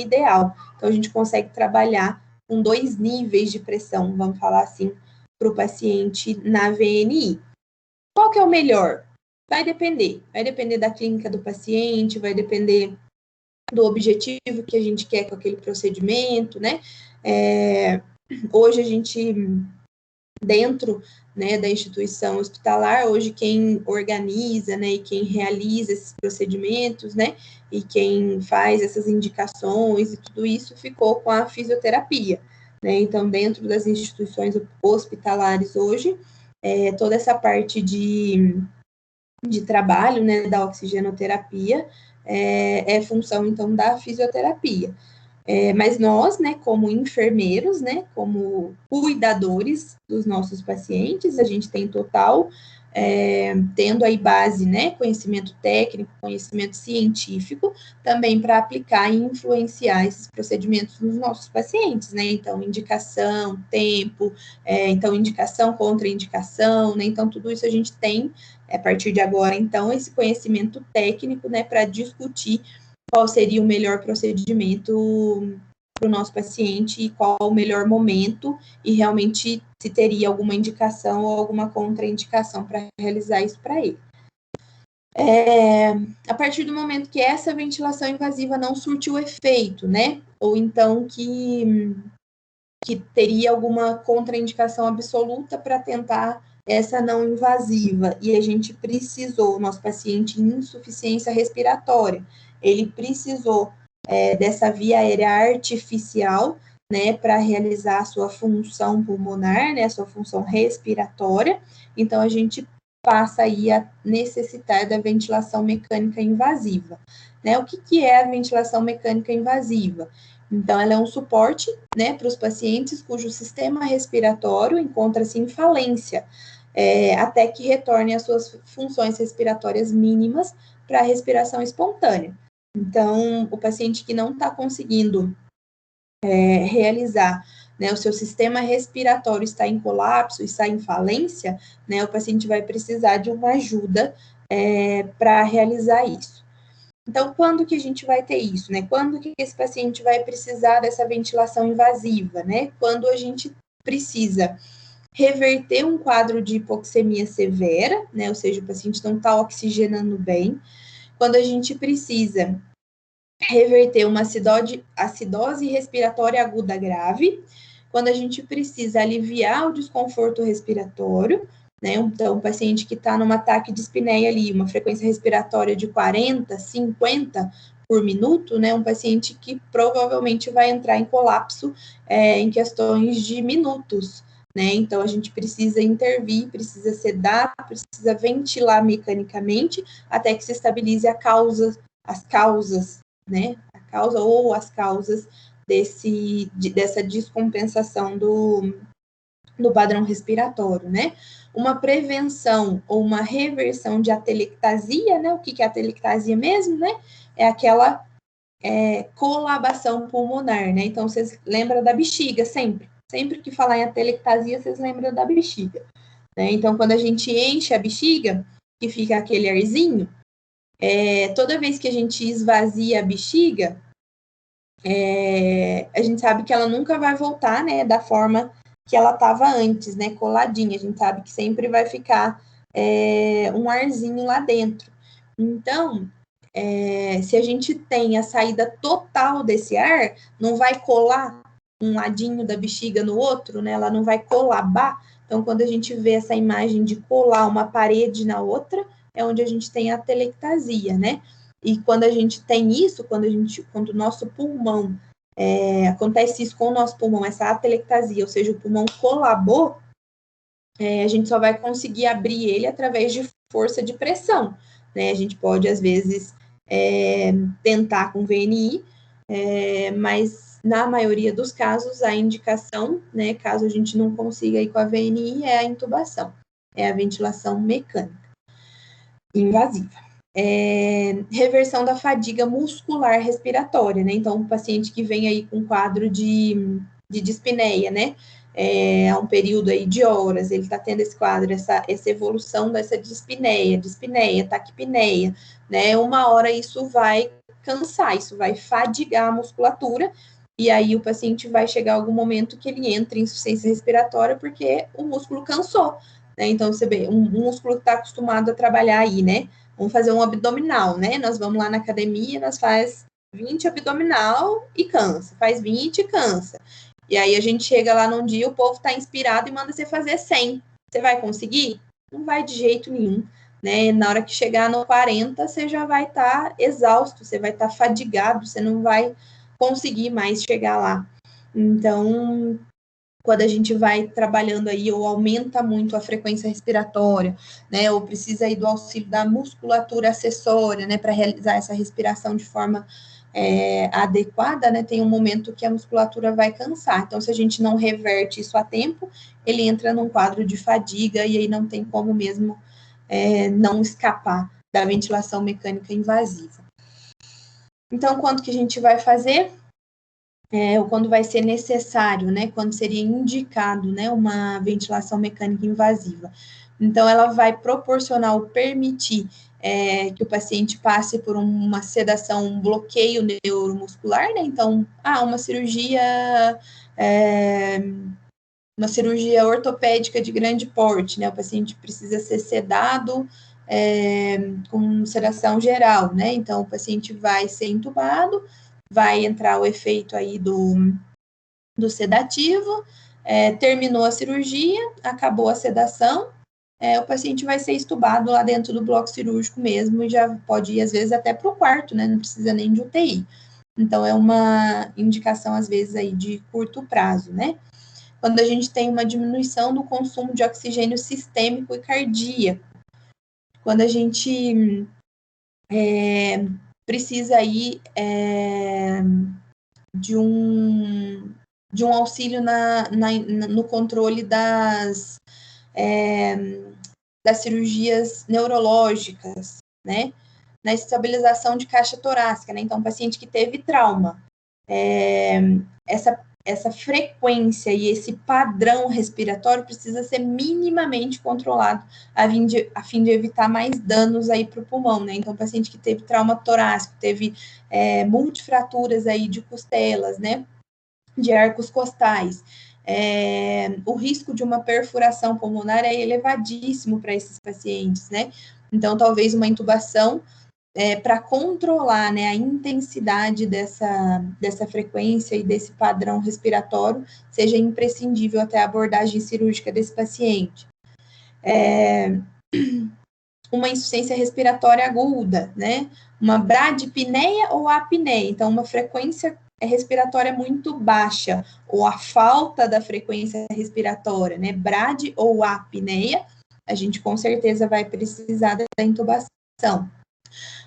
ideal. Então, a gente consegue trabalhar com 2 níveis de pressão, vamos falar assim, para o paciente na VNI. Qual que é o melhor? Vai depender da clínica do paciente, vai depender do objetivo que a gente quer com aquele procedimento, né? Hoje a gente, dentro, né, da instituição hospitalar, hoje quem organiza, né, e quem realiza esses procedimentos, né, e quem faz essas indicações e tudo isso ficou com a fisioterapia, né? Então, dentro das instituições hospitalares hoje, toda essa parte de trabalho, né, da oxigenoterapia é função, então, da fisioterapia. Mas nós, né, como enfermeiros, né, como cuidadores dos nossos pacientes, a gente tem total, tendo aí base, né, conhecimento técnico, conhecimento científico, também para aplicar e influenciar esses procedimentos nos nossos pacientes, né, então, indicação, tempo, então, indicação, contraindicação, né, então, tudo isso a gente tem, a partir de agora, então, esse conhecimento técnico, né, para discutir qual seria o melhor procedimento para o nosso paciente e qual o melhor momento e realmente se teria alguma indicação ou alguma contraindicação para realizar isso para ele. A partir do momento que essa ventilação invasiva não surtiu efeito, né, ou então que teria alguma contraindicação absoluta para tentar essa não invasiva, e a gente precisou, nosso paciente em insuficiência respiratória, ele precisou dessa via aérea artificial, né, para realizar a sua função pulmonar, né, a sua função respiratória, então a gente passa aí a necessitar da ventilação mecânica invasiva, né? O que é a ventilação mecânica invasiva? Então, ela é um suporte, né, para os pacientes cujo sistema respiratório encontra-se em falência, até que retorne às suas funções respiratórias mínimas para a respiração espontânea. Então, o paciente que não está conseguindo realizar, né, o seu sistema respiratório está em colapso, está em falência, né, o paciente vai precisar de uma ajuda para realizar isso. Então, quando que a gente vai ter isso, né? Quando que esse paciente vai precisar dessa ventilação invasiva, né? Quando a gente precisa reverter um quadro de hipoxemia severa, né? Ou seja, o paciente não está oxigenando bem. Quando a gente precisa reverter uma acidose respiratória aguda grave. Quando a gente precisa aliviar o desconforto respiratório, né? Então, um paciente que está num ataque de espineia ali, uma frequência respiratória de 40, 50 por minuto, né? Um paciente que provavelmente vai entrar em colapso em questões de minutos, né? Então, a gente precisa intervir, precisa sedar, precisa ventilar mecanicamente até que se estabilize as causas, né? A causa ou as causas dessa descompensação do padrão respiratório, né? Uma prevenção ou uma reversão de atelectasia, né? O que é atelectasia mesmo, né? É aquela colabação pulmonar, né? Então, vocês lembram da bexiga sempre. Sempre que falar em atelectasia, vocês lembram da bexiga, né? Então, quando a gente enche a bexiga, que fica aquele arzinho, toda vez que a gente esvazia a bexiga, a gente sabe que ela nunca vai voltar, né, da forma que ela estava antes, né, coladinha. A gente sabe que sempre vai ficar um arzinho lá dentro. Então, se a gente tem a saída total desse ar, não vai colar um ladinho da bexiga no outro, né, ela não vai colabar. Então, quando a gente vê essa imagem de colar uma parede na outra, é onde a gente tem a atelectasia, né? E quando a gente tem isso, quando o nosso pulmão, acontece isso com o nosso pulmão, essa atelectasia, ou seja, o pulmão colabou, a gente só vai conseguir abrir ele através de força de pressão, né? A gente pode, às vezes, tentar com VNI, mas na maioria dos casos, a indicação, né, caso a gente não consiga ir com a VNI, é a intubação, é a ventilação mecânica invasiva. Reversão da fadiga muscular respiratória, né? Então, o paciente que vem aí com quadro de dispneia, né? Um período aí de horas, ele está tendo esse quadro, essa evolução dessa dispneia, taquipneia, né? Uma hora isso vai cansar, isso vai fadigar a musculatura, e aí o paciente vai chegar algum momento que ele entra em insuficiência respiratória porque o músculo cansou, né? Então, você vê, um músculo que está acostumado a trabalhar aí, né? Vamos fazer um abdominal, né? Nós vamos lá na academia, nós faz 20 abdominal e cansa, faz 20 e cansa. E aí a gente chega lá num dia, o povo está inspirado e manda você fazer 100. Você vai conseguir? Não vai de jeito nenhum, né? Na hora que chegar no 40, você já vai estar exausto, você vai estar fadigado, você não vai conseguir mais chegar lá. Então, quando a gente vai trabalhando aí, ou aumenta muito a frequência respiratória, né, ou precisa aí do auxílio da musculatura acessória, né, para realizar essa respiração de forma adequada, né, tem um momento que a musculatura vai cansar. Então, se a gente não reverte isso a tempo, ele entra num quadro de fadiga e aí não tem como mesmo não escapar da ventilação mecânica invasiva. Então, quando que a gente vai fazer? Ou quando vai ser necessário, né, quando seria indicado, né, uma ventilação mecânica invasiva. Então, ela vai proporcionar ou permitir que o paciente passe por uma sedação, um bloqueio neuromuscular, né, então, uma cirurgia ortopédica de grande porte, né, o paciente precisa ser sedado com sedação geral, né, então o paciente vai ser entubado, vai entrar o efeito aí do sedativo, terminou a cirurgia, acabou a sedação, o paciente vai ser estubado lá dentro do bloco cirúrgico mesmo e já pode ir, às vezes, até para o quarto, né? Não precisa nem de UTI. Então, é uma indicação, às vezes, aí de curto prazo, né? Quando a gente tem uma diminuição do consumo de oxigênio sistêmico e cardíaco, quando a gente precisa aí de um auxílio no controle das cirurgias neurológicas, né? Na estabilização de caixa torácica, né? Então, paciente que teve trauma, essa frequência e esse padrão respiratório precisa ser minimamente controlado a fim de evitar mais danos aí para o pulmão, né? Então, paciente que teve trauma torácico, teve multifraturas aí de costelas, né? De arcos costais. O risco de uma perfuração pulmonar é elevadíssimo para esses pacientes, né? Então, talvez uma intubação para controlar, né, a intensidade dessa frequência e desse padrão respiratório seja imprescindível até a abordagem cirúrgica desse paciente. Uma insuficiência respiratória aguda, né? Uma bradipneia ou apneia, então uma frequência respiratória muito baixa, ou a falta da frequência respiratória, né? Brad ou apneia, a gente com certeza vai precisar da intubação.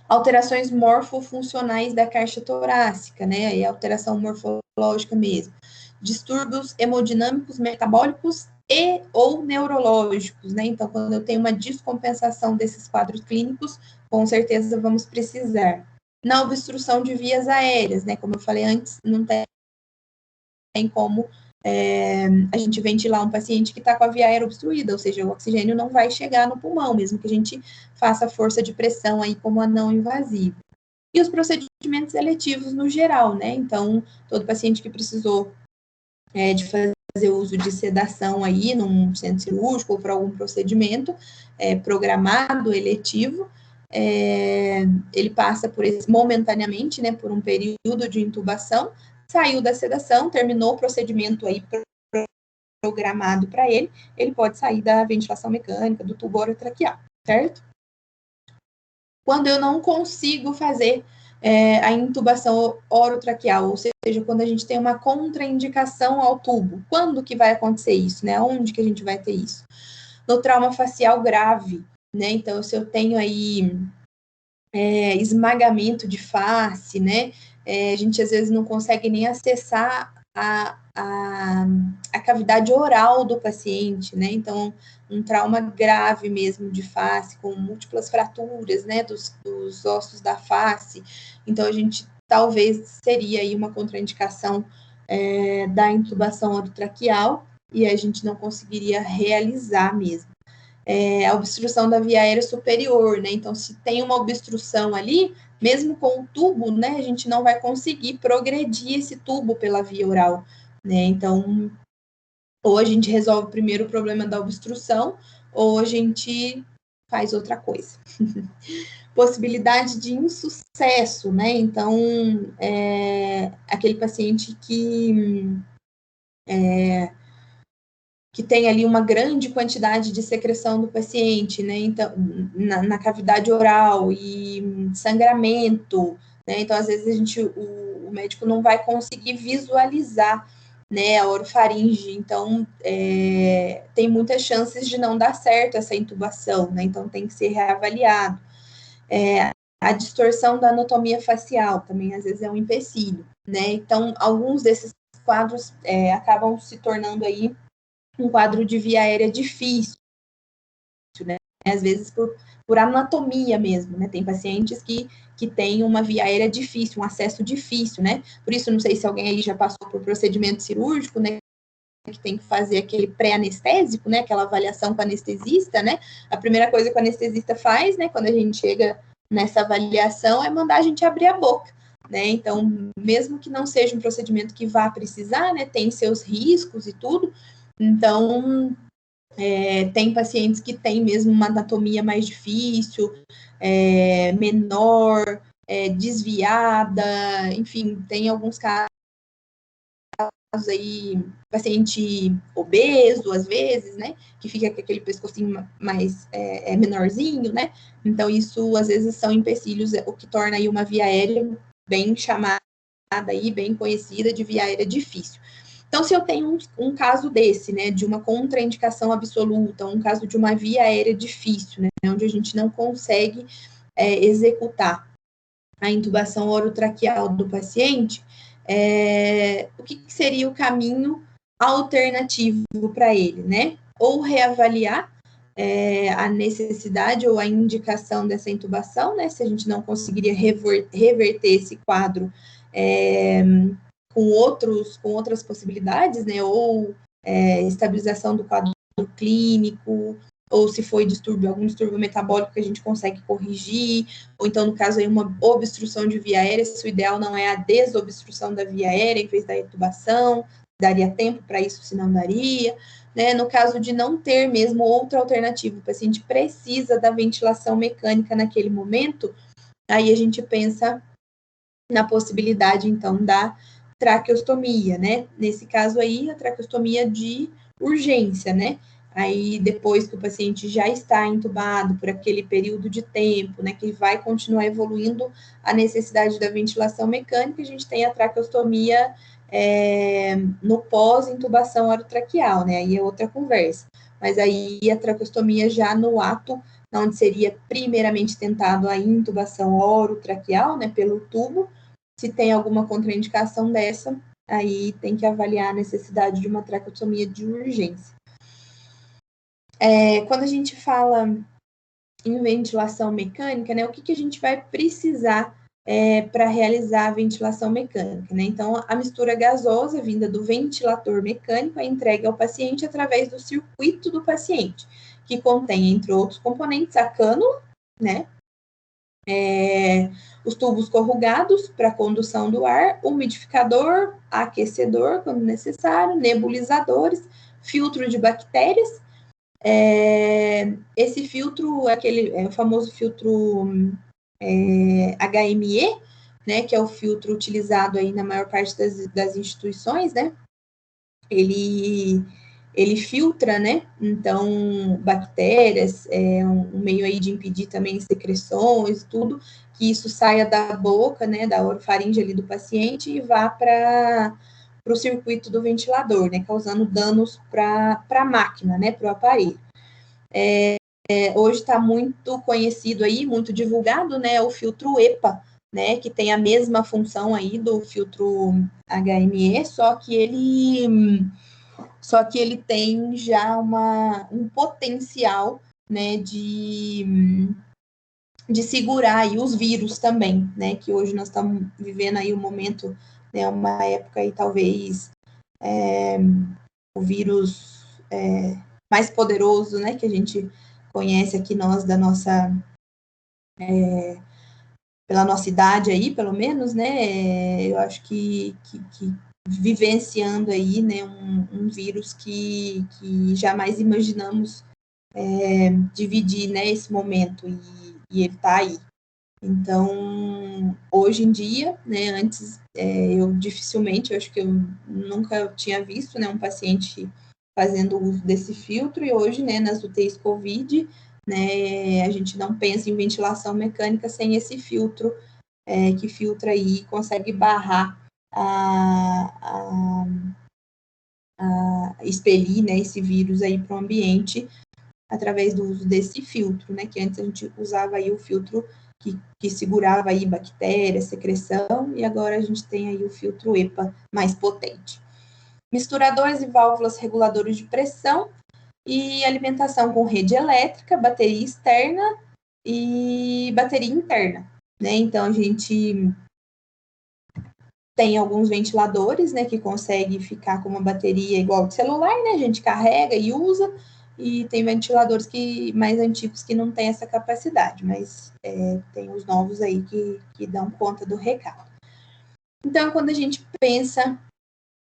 Alterações morfofuncionais da caixa torácica, né? E alteração morfológica mesmo. Distúrbios hemodinâmicos, metabólicos e ou neurológicos, né? Então, quando eu tenho uma descompensação desses quadros clínicos, com certeza vamos precisar. Na obstrução de vias aéreas, né? Como eu falei antes, não tem como a gente ventilar um paciente que está com a via aérea obstruída, ou seja, o oxigênio não vai chegar no pulmão, mesmo que a gente faça força de pressão aí como a não invasiva. E os procedimentos eletivos no geral, né? Então, todo paciente que precisou de fazer uso de sedação aí num centro cirúrgico ou para algum procedimento programado, eletivo, ele passa por esse, momentaneamente, né, por um período de intubação, saiu da sedação, terminou o procedimento aí programado para ele pode sair da ventilação mecânica, do tubo orotraqueal, certo? Quando eu não consigo fazer a intubação orotraqueal, ou seja, quando a gente tem uma contraindicação ao tubo, quando que vai acontecer isso, né? Onde que a gente vai ter isso? No trauma facial grave, né? Então, se eu tenho aí esmagamento de face, né? A gente às vezes não consegue nem acessar a cavidade oral do paciente, né? Então, um trauma grave mesmo de face, com múltiplas fraturas, né, dos ossos da face. Então, a gente talvez seria aí uma contraindicação da intubação orotraqueal e a gente não conseguiria realizar mesmo. A obstrução da via aérea superior, né? Então, se tem uma obstrução ali, mesmo com o tubo, né, a gente não vai conseguir progredir esse tubo pela via oral, né? Então, ou a gente resolve primeiro o problema da obstrução, ou a gente faz outra coisa. Possibilidade de insucesso, né? Então, aquele paciente que tem ali uma grande quantidade de secreção do paciente, né? Então, na cavidade oral e sangramento, né? Então, às vezes o médico não vai conseguir visualizar, né, a orofaringe. Então, tem muitas chances de não dar certo essa intubação, né? Então, tem que ser reavaliado. A distorção da anatomia facial também, às vezes, é um empecilho, né? Então, alguns desses quadros acabam se tornando aí um quadro de via aérea difícil, né? Às vezes por anatomia mesmo, né? Tem pacientes que têm uma via aérea difícil, um acesso difícil, né? Por isso, não sei se alguém aí já passou por procedimento cirúrgico, né? Que tem que fazer aquele pré-anestésico, né? Aquela avaliação com o anestesista, né? A primeira coisa que o anestesista faz, né? Quando a gente chega nessa avaliação, é mandar a gente abrir a boca, né? Então, mesmo que não seja um procedimento que vá precisar, né? Tem seus riscos e tudo. Então, tem pacientes que têm mesmo uma anatomia mais difícil, menor, desviada, enfim, tem alguns casos aí, paciente obeso, às vezes, né, que fica com aquele pescocinho mais menorzinho, né, então isso, às vezes, são empecilhos, o que torna aí uma via aérea bem chamada aí, bem conhecida de via aérea difícil. Então, se eu tenho um caso desse, né, de uma contraindicação absoluta, um caso de uma via aérea difícil, né, onde a gente não consegue executar a intubação orotraqueal do paciente, o que seria o caminho alternativo para ele, né? Ou reavaliar a necessidade ou a indicação dessa intubação, né? Se a gente não conseguiria reverter esse quadro com outras possibilidades, né? Ou estabilização do quadro clínico, ou se foi algum distúrbio metabólico que a gente consegue corrigir, ou então, no caso, aí, uma obstrução de via aérea, se o ideal não é a desobstrução da via aérea em vez da intubação, daria tempo para isso, se não daria, né? No caso de não ter mesmo outra alternativa, o paciente precisa da ventilação mecânica naquele momento, aí a gente pensa na possibilidade, então, da traqueostomia, né? Nesse caso aí, a traqueostomia de urgência, né? Aí, depois que o paciente já está entubado por aquele período de tempo, né, que vai continuar evoluindo a necessidade da ventilação mecânica, a gente tem a traqueostomia no pós-intubação orotraqueal, né? Aí é outra conversa. Mas aí a traqueostomia já no ato, onde seria primeiramente tentado a intubação orotraqueal, né, pelo tubo. Se tem alguma contraindicação dessa, aí tem que avaliar a necessidade de uma traqueostomia de urgência. Quando a gente fala em ventilação mecânica, né, o que a gente vai precisar para realizar a ventilação mecânica, né? Então, a mistura gasosa vinda do ventilador mecânico é entregue ao paciente através do circuito do paciente, que contém, entre outros componentes, a cânula, né? Os tubos corrugados para condução do ar, umidificador, aquecedor, quando necessário, nebulizadores, filtro de bactérias. Esse filtro é o famoso filtro HME, né, que é o filtro utilizado aí na maior parte das instituições, né? Ele filtra, né? Então, bactérias, um meio aí de impedir também secreções, tudo, que isso saia da boca, né, da orofaringe ali do paciente e vá para o circuito do ventilador, né, causando danos para a máquina, né, para o aparelho. Hoje está muito conhecido aí, muito divulgado, né, o filtro EPA, né, que tem a mesma função aí do filtro HME, só que ele tem já um potencial, né, de segurar aí os vírus também, né, que hoje nós estamos vivendo aí um momento, né, uma época aí talvez o vírus mais poderoso, né, que a gente conhece aqui nós da nossa pela nossa idade aí, pelo menos, né, eu acho que vivenciando aí, né, um vírus que jamais imaginamos dividir, né, esse momento, e ele está aí. Então, hoje em dia, né, antes, eu dificilmente, eu acho que eu nunca tinha visto, né, um paciente fazendo uso desse filtro, e hoje, né, nas UTIs COVID, né, a gente não pensa em ventilação mecânica sem esse filtro, que filtra aí e consegue barrar a expelir, né, esse vírus aí para o ambiente através do uso desse filtro, né, que antes a gente usava aí o filtro que segurava aí bactéria, secreção, e agora a gente tem aí o filtro EPA mais potente. Misturadores e válvulas reguladores de pressão e alimentação com rede elétrica, bateria externa e bateria interna, né? Então, a gente tem alguns ventiladores, né, que consegue ficar com uma bateria igual de celular, né? A gente carrega e usa, e tem ventiladores mais antigos que não tem essa capacidade, mas tem os novos aí que dão conta do recado. Então, quando a gente pensa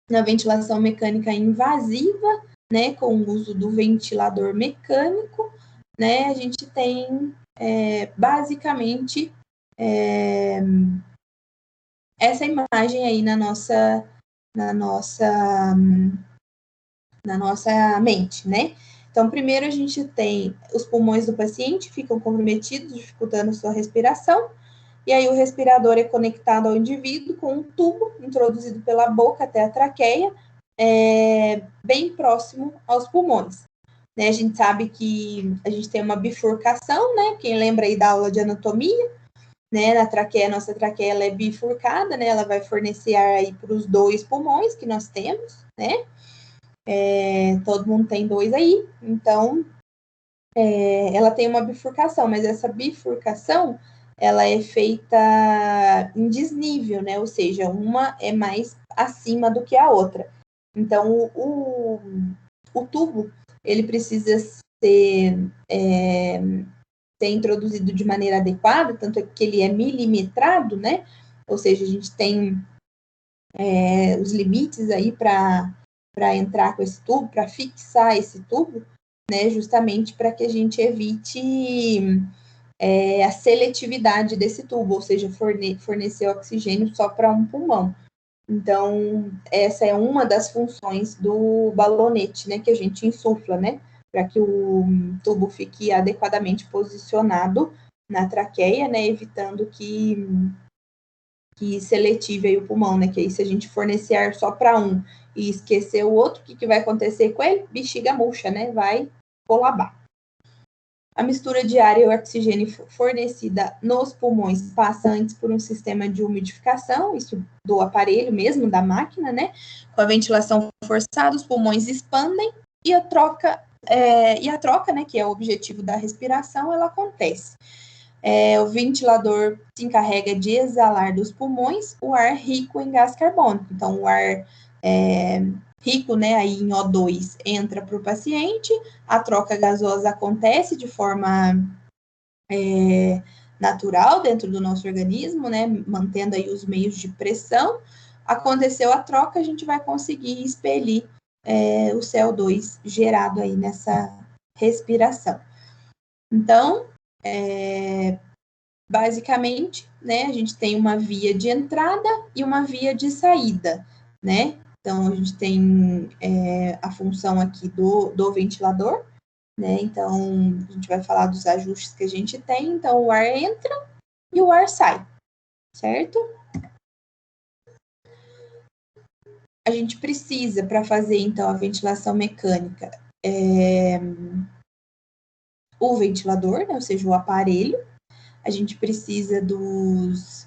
na ventilação mecânica invasiva, né, com o uso do ventilador mecânico, né, a gente tem basicamente essa imagem aí na nossa mente, né? Então, primeiro a gente tem os pulmões do paciente ficam comprometidos, dificultando sua respiração, e aí o respirador é conectado ao indivíduo com um tubo introduzido pela boca até a traqueia, bem próximo aos pulmões. Né? A gente sabe que a gente tem uma bifurcação, né? Quem lembra aí da aula de anatomia, né? Na traqueia, nossa traqueia ela é bifurcada, né? Ela vai fornecer ar aí para os 2 pulmões que nós temos, né? Todo mundo tem 2 aí, então ela tem uma bifurcação, mas essa bifurcação ela é feita em desnível, né? Ou seja, uma é mais acima do que a outra. Então, o tubo ele precisa ser introduzido de maneira adequada, tanto é que ele é milimetrado, né? Ou seja, a gente tem os limites aí para entrar com esse tubo, para fixar esse tubo, né? Justamente para que a gente evite a seletividade desse tubo, ou seja, fornecer oxigênio só para um pulmão. Então, essa é uma das funções do balonete, né? Que a gente insufla, né? Para que o tubo fique adequadamente posicionado na traqueia, né, evitando que seletive aí o pulmão, né, que aí se a gente fornecer ar só para um e esquecer o outro, o que vai acontecer com ele? Bexiga murcha, né, vai colabar. A mistura de ar e oxigênio fornecida nos pulmões passa antes por um sistema de umidificação, isso do aparelho mesmo, da máquina, né, com a ventilação forçada, os pulmões expandem e a troca, né, que é o objetivo da respiração, ela acontece. O ventilador se encarrega de exalar dos pulmões o ar rico em gás carbônico. Então, o ar rico, né, aí em O2 entra para o paciente, a troca gasosa acontece de forma natural dentro do nosso organismo, né, mantendo aí os meios de pressão. Aconteceu a troca, a gente vai conseguir expelir o CO2 gerado aí nessa respiração. Então, basicamente, né, a gente tem uma via de entrada e uma via de saída, né? Então, a gente tem a função aqui do ventilador, né? Então, a gente vai falar dos ajustes que a gente tem. Então, o ar entra e o ar sai, certo? A gente precisa, para fazer, então, a ventilação mecânica, o ventilador, né? Ou seja, o aparelho. A gente precisa dos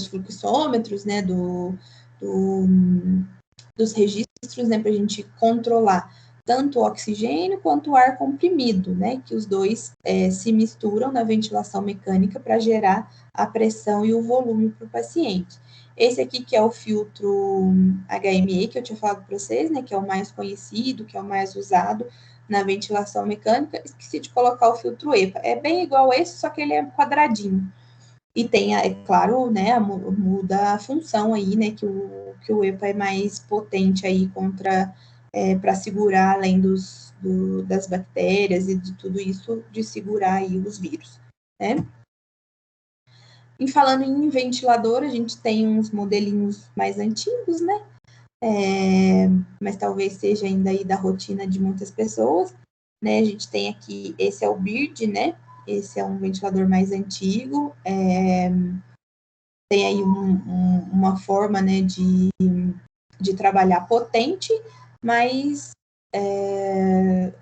fluxômetros, né? Dos registros, né? Para a gente controlar tanto o oxigênio quanto o ar comprimido, né? Que os dois se misturam na ventilação mecânica para gerar a pressão e o volume para o paciente. Esse aqui que é o filtro HME, que eu tinha falado para vocês, né, que é o mais conhecido, que é o mais usado na ventilação mecânica. Esqueci de colocar o filtro EPA. É bem igual a esse, só que ele é quadradinho. E tem, é claro, né, muda a função aí, né, que o EPA é mais potente aí para segurar, além das bactérias e de tudo isso, de segurar aí os vírus, né? E falando em ventilador, a gente tem uns modelinhos mais antigos, né? Mas talvez seja ainda aí da rotina de muitas pessoas, né? A gente tem aqui, esse é o Bird, né? Esse é um ventilador mais antigo, tem aí uma forma, né, de trabalhar potente, mas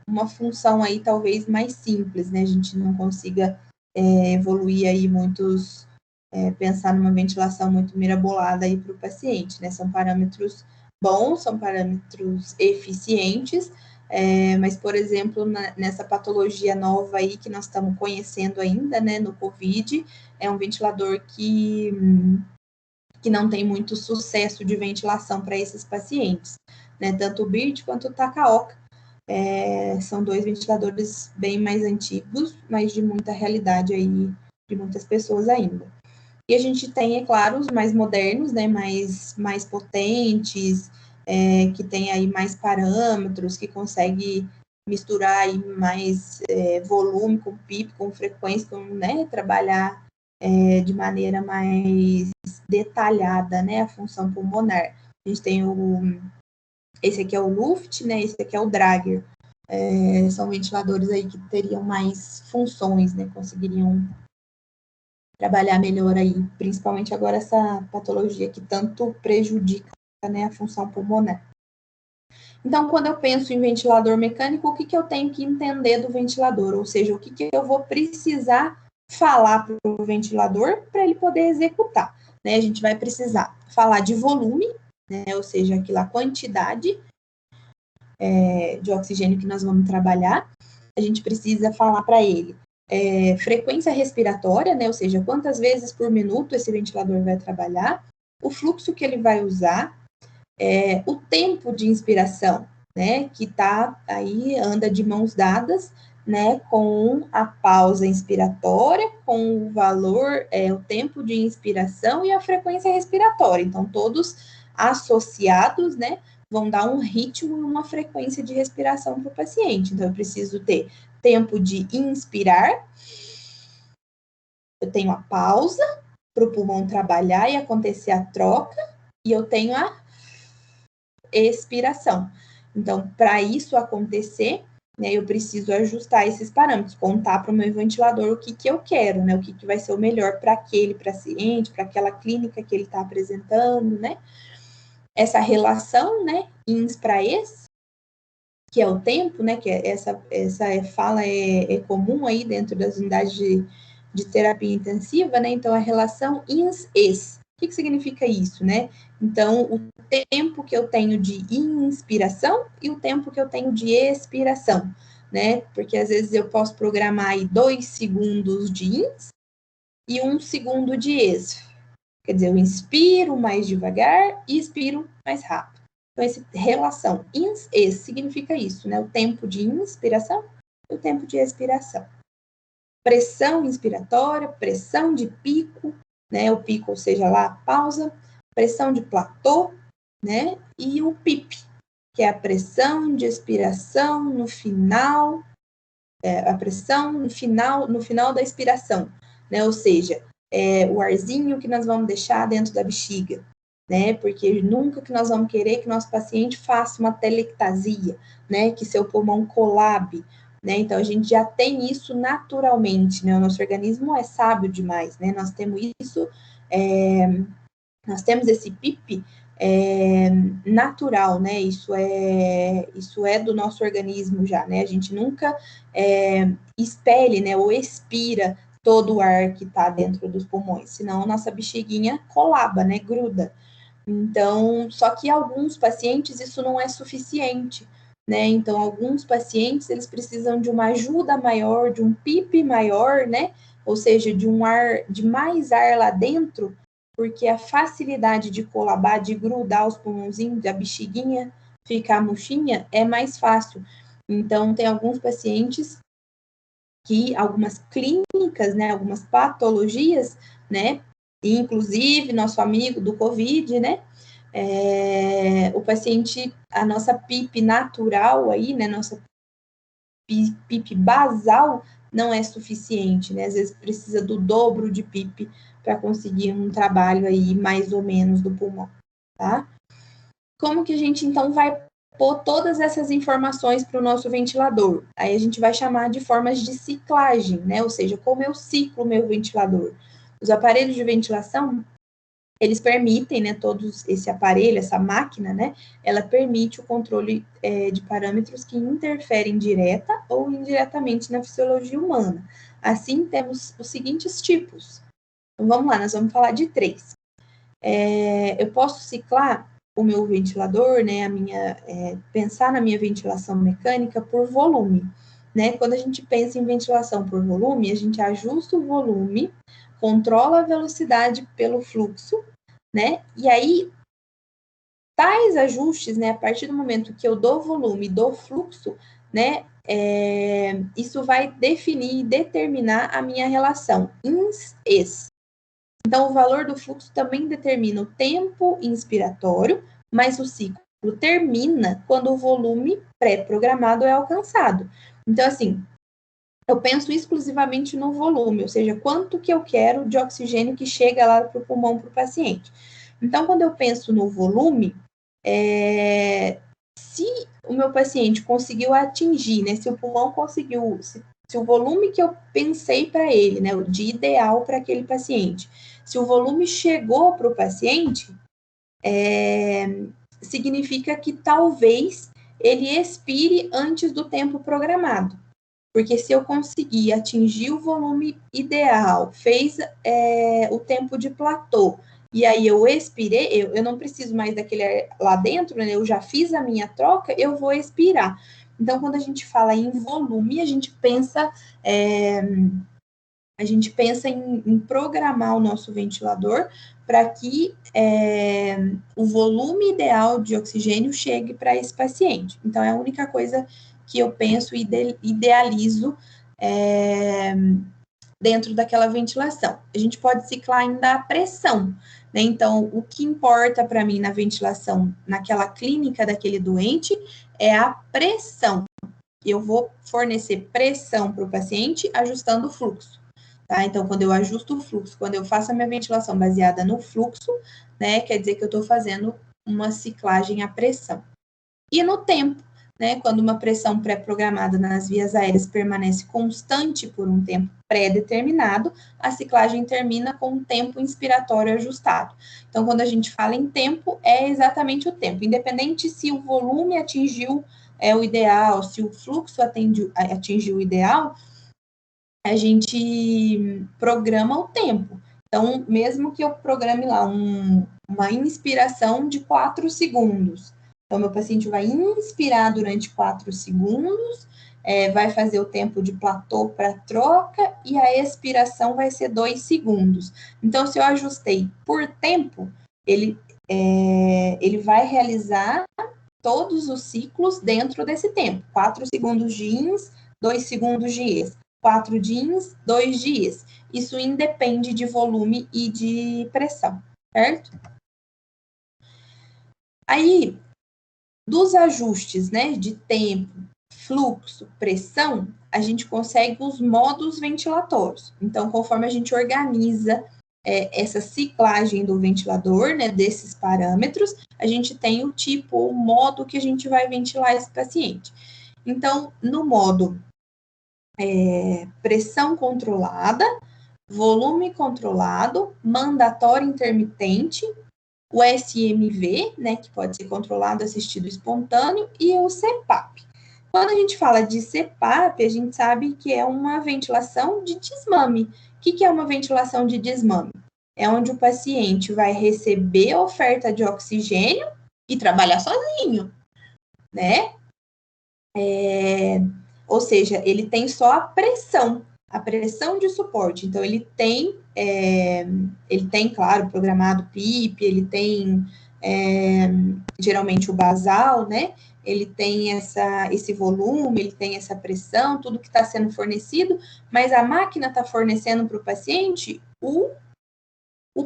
uma função aí talvez mais simples, né? A gente não consiga evoluir aí pensar numa ventilação muito mirabolada aí para o paciente, né? São parâmetros bons, são parâmetros eficientes, mas, por exemplo, nessa patologia nova aí que nós estamos conhecendo ainda, né, no COVID, é um ventilador que não tem muito sucesso de ventilação para esses pacientes, né? Tanto o BIRD quanto o Takaoka. São 2 ventiladores bem mais antigos, mas de muita realidade aí, de muitas pessoas ainda. E a gente tem, é claro, os mais modernos, né, mais potentes, que tem aí mais parâmetros, que consegue misturar aí mais volume com PIP, com frequência, né, trabalhar de maneira mais detalhada, né, a função pulmonar. A gente tem esse aqui é o Luft, né, esse aqui é o Drager. São ventiladores aí que teriam mais funções, né, conseguiriam trabalhar melhor aí, principalmente agora essa patologia que tanto prejudica, né, a função pulmonar. Então, quando eu penso em ventilador mecânico, o que eu tenho que entender do ventilador? Ou seja, o que eu vou precisar falar para o ventilador para ele poder executar, né? A gente vai precisar falar de volume, né? Ou seja, aquela quantidade de oxigênio que nós vamos trabalhar. A gente precisa falar para ele frequência respiratória, né? Ou seja, quantas vezes por minuto esse ventilador vai trabalhar, o fluxo que ele vai usar, o tempo de inspiração, né? Que tá aí, anda de mãos dadas, né? Com a pausa inspiratória, com o valor, o tempo de inspiração e a frequência respiratória. Então, todos associados, né? Vão dar um ritmo e uma frequência de respiração para o paciente. Então, eu preciso ter tempo de inspirar, eu tenho a pausa para o pulmão trabalhar e acontecer a troca, e eu tenho a expiração. Então, para isso acontecer, né, eu preciso ajustar esses parâmetros, contar para o meu ventilador o que eu quero, né, o que vai ser o melhor para aquele paciente, para aquela clínica que ele está apresentando, né. Essa relação, né, ins para ex, que é o tempo, né, que essa fala é comum aí dentro das unidades de terapia intensiva, né, então a relação ins-ex. O que significa isso, né? Então, o tempo que eu tenho de inspiração e o tempo que eu tenho de expiração, né? Porque às vezes eu posso programar aí 2 segundos de ins e 1 segundo de ex. Quer dizer, eu inspiro mais devagar e expiro mais rápido. Então, essa relação ins-ex significa isso, né? O tempo de inspiração e o tempo de expiração. Pressão inspiratória, pressão de pico, né? O pico, ou seja, lá a pausa, pressão de platô, né? E o PIP, que é a pressão de expiração no final, a pressão no final da expiração, né? Ou seja, o arzinho que nós vamos deixar dentro da bexiga, né? Porque nunca que nós vamos querer que nosso paciente faça uma telectasia, né? Que seu pulmão colabe, né? Então, a gente já tem isso naturalmente, né? O nosso organismo é sábio demais, né? Nós temos isso, nós temos esse PIP natural, né? Isso é do nosso organismo já, né? A gente nunca expele, né? Ou expira todo o ar que está dentro dos pulmões, senão a nossa bexiguinha colaba, né? Gruda. Então, só que alguns pacientes isso não é suficiente, né? Então, alguns pacientes, eles precisam de uma ajuda maior, de um PIP maior, né? Ou seja, de mais ar lá dentro, porque a facilidade de colabar, de grudar os pulmãozinhos, da bexiguinha ficar murchinha, é mais fácil. Então, tem alguns pacientes que, algumas clínicas, né, algumas patologias, né, inclusive nosso amigo do COVID, né, o paciente, a nossa PIP natural aí, né, nossa PIP basal não é suficiente, né, às vezes precisa do dobro de PIP para conseguir um trabalho aí mais ou menos do pulmão, tá? Como que a gente, então, vai pôr todas essas informações para o nosso ventilador? Aí a gente vai chamar de formas de ciclagem, né? Ou seja, como eu ciclo o meu ventilador? Os aparelhos de ventilação, eles permitem, né, todos esse aparelho, essa máquina, né, ela permite o controle de parâmetros que interferem direta ou indiretamente na fisiologia humana. Assim, temos os seguintes tipos. Então, vamos lá, nós vamos falar de 3. Eu posso ciclar o meu ventilador, né, pensar na minha ventilação mecânica por volume, né? Quando a gente pensa em ventilação por volume, a gente ajusta o volume, controla a velocidade pelo fluxo, né? E aí, tais ajustes, né, a partir do momento que eu dou volume, dou fluxo, né, isso vai definir e determinar a minha relação ins-ex. Então, o valor do fluxo também determina o tempo inspiratório, mas o ciclo termina quando o volume pré-programado é alcançado. Então, assim, eu penso exclusivamente no volume, ou seja, quanto que eu quero de oxigênio que chega lá para o pulmão para o paciente. Então, quando eu penso no volume, se o meu paciente conseguiu atingir, né, se o pulmão conseguiu, se o volume que eu pensei para ele, né, de ideal para aquele paciente, se o volume chegou para o paciente, significa que talvez ele expire antes do tempo programado. Porque se eu conseguir atingir o volume ideal, fez o tempo de platô, e aí eu expirei, eu não preciso mais daquele ar lá dentro, né? Eu já fiz a minha troca, eu vou expirar. Então, quando a gente fala em volume, a gente pensa em programar o nosso ventilador para que o volume ideal de oxigênio chegue para esse paciente. Então, é a única coisa que eu penso e idealizo dentro daquela ventilação. A gente pode ciclar ainda a pressão, né? Então, o que importa para mim na ventilação, naquela clínica daquele doente, é a pressão. Eu vou fornecer pressão para o paciente ajustando o fluxo. Tá? Então, quando eu ajusto o fluxo, quando eu faço a minha ventilação baseada no fluxo, né, quer dizer que eu estou fazendo uma ciclagem à pressão. E no tempo, né, quando uma pressão pré-programada nas vias aéreas permanece constante por um tempo pré-determinado, a ciclagem termina com um tempo inspiratório ajustado. Então, quando a gente fala em tempo, é exatamente o tempo, independente se o volume atingiu o ideal, se o fluxo atingiu o ideal, a gente programa o tempo. Então, mesmo que eu programe lá uma inspiração de 4 segundos, então, meu paciente vai inspirar durante 4 segundos, vai fazer o tempo de platô para troca, e a expiração vai ser 2 segundos. Então, se eu ajustei por tempo, ele vai realizar todos os ciclos dentro desse tempo. 4 segundos de ins, 2 segundos de ex. 4 de ins, 2 de ex. Isso independe de volume e de pressão, certo? Aí, dos ajustes, né, de tempo, fluxo, pressão, a gente consegue os modos ventilatórios. Então, conforme a gente organiza essa ciclagem do ventilador, né, desses parâmetros, a gente tem o tipo, o modo que a gente vai ventilar esse paciente. Então, no modo pressão controlada, volume controlado, mandatório intermitente, o SMV, né, que pode ser controlado, assistido espontâneo, e o CPAP. Quando a gente fala de CPAP, a gente sabe que é uma ventilação de desmame. O que é uma ventilação de desmame? É onde o paciente vai receber a oferta de oxigênio e trabalhar sozinho, né? Ou seja, ele tem só a pressão. a pressão de suporte. Então, ele tem, claro, programado PIP, ele tem geralmente o basal, né? Ele tem esse volume, ele tem essa pressão, tudo que está sendo fornecido, mas a máquina está fornecendo para o paciente o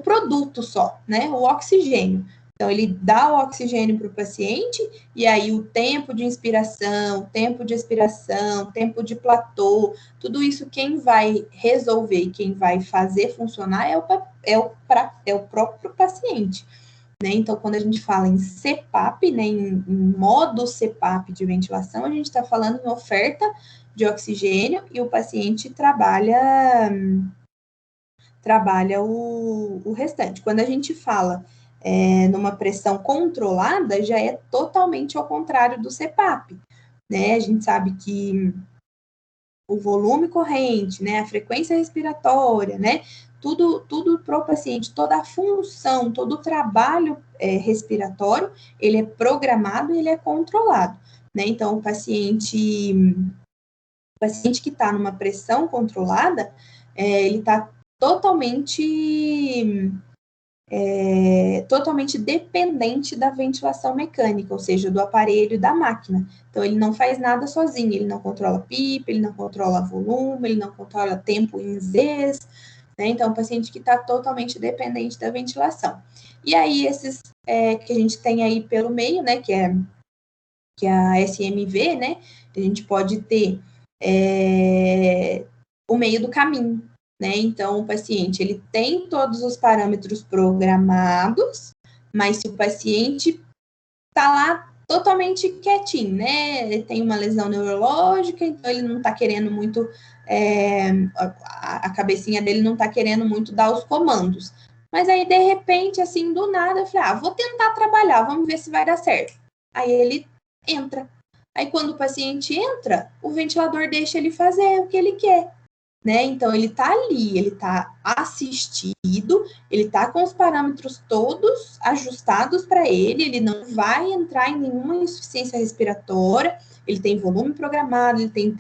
produto só, né? O oxigênio. Então, ele dá o oxigênio para o paciente, e aí o tempo de inspiração, tempo de expiração, tempo de platô, tudo isso quem vai resolver e quem vai fazer funcionar é o próprio paciente. Né? Então, quando a gente fala em CPAP, né, em modo CPAP de ventilação, a gente está falando em oferta de oxigênio e o paciente trabalha o restante. Quando a gente fala numa pressão controlada, já é totalmente ao contrário do CPAP, né? A gente sabe que o volume corrente, né, a frequência respiratória, né, tudo para o paciente, toda a função, todo o trabalho respiratório, ele é programado e ele é controlado, né? Então, o paciente que está numa pressão controlada, ele está totalmente dependente da ventilação mecânica, ou seja, do aparelho e da máquina. Então, ele não faz nada sozinho, ele não controla PIP, ele não controla volume, ele não controla tempo em Zs, né? Então, o paciente que está totalmente dependente da ventilação. E aí, esses que a gente tem aí pelo meio, né, que é a SMV, né, a gente pode ter o meio do caminho, né? Então, o paciente, ele tem todos os parâmetros programados, mas se o paciente está lá totalmente quietinho, né? Ele tem uma lesão neurológica, então ele não está querendo muito, a cabecinha dele não está querendo muito dar os comandos. Mas aí, de repente, assim, do nada, eu falei, vou tentar trabalhar, vamos ver se vai dar certo. Aí ele entra. Aí, quando o paciente entra, o ventilador deixa ele fazer o que ele quer. Né? Então, ele está ali, ele está assistido, ele está com os parâmetros todos ajustados para ele não vai entrar em nenhuma insuficiência respiratória, ele tem volume programado, ele tem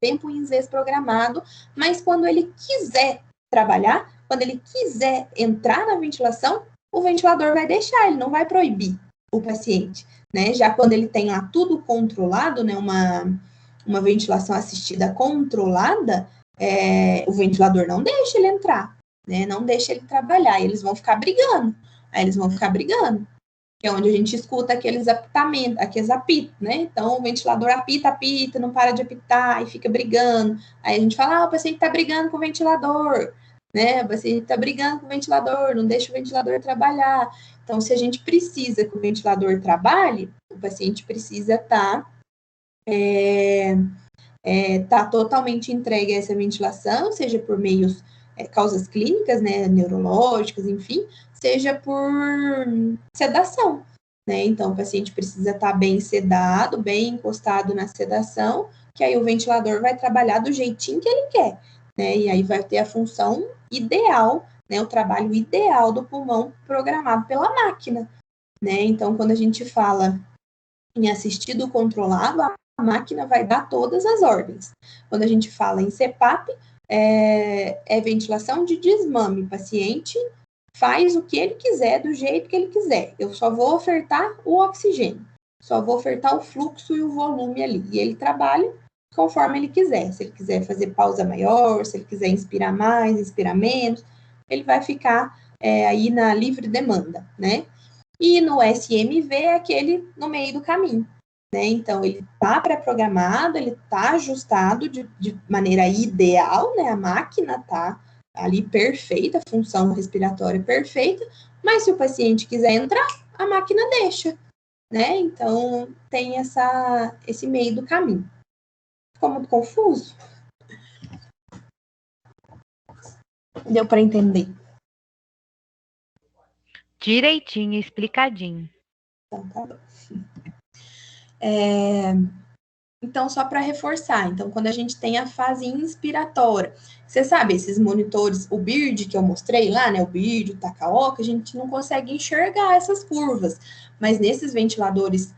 tempo em Zs programado, mas quando ele quiser trabalhar, quando ele quiser entrar na ventilação, o ventilador vai deixar, ele não vai proibir o paciente, né? Já quando ele tem lá tudo controlado, né, uma ventilação assistida controlada, o ventilador não deixa ele entrar, né? Não deixa ele trabalhar, e eles vão ficar brigando. Aí eles vão ficar brigando, que é onde a gente escuta aqueles apitamentos, aqueles apitos, né? Então, o ventilador apita, não para de apitar, e fica brigando. Aí a gente fala, o paciente tá brigando com o ventilador, né? O paciente tá brigando com o ventilador, não deixa o ventilador trabalhar. Então, se a gente precisa que o ventilador trabalhe, o paciente precisa estar tá totalmente entregue a essa ventilação, seja por meios, causas clínicas, né, neurológicas, enfim, seja por sedação, né? Então, o paciente precisa estar bem sedado, bem encostado na sedação, que aí o ventilador vai trabalhar do jeitinho que ele quer, né? E aí vai ter a função ideal, né, o trabalho ideal do pulmão programado pela máquina, né? Então, quando a gente fala em assistido controlado, a máquina vai dar todas as ordens. Quando a gente fala em CPAP, é ventilação de desmame. O paciente faz o que ele quiser, do jeito que ele quiser. Eu só vou ofertar o oxigênio, só vou ofertar o fluxo e o volume ali. E ele trabalha conforme ele quiser. Se ele quiser fazer pausa maior, se ele quiser inspirar mais, inspirar menos, ele vai ficar aí na livre demanda, né? E no SMV é aquele no meio do caminho, né? Então, ele está pré-programado, ele está ajustado de maneira ideal, né? A máquina está ali perfeita, função respiratória perfeita, mas se o paciente quiser entrar, a máquina deixa, né? Então, tem esse meio do caminho. Ficou muito confuso? Deu para entender? Direitinho, explicadinho. Então, tá bom. Então, só para reforçar, então, quando a gente tem a fase inspiratória, você sabe, esses monitores, o BIRD que eu mostrei lá, né, o BIRD, o Takaoka, a gente não consegue enxergar essas curvas, mas nesses ventiladores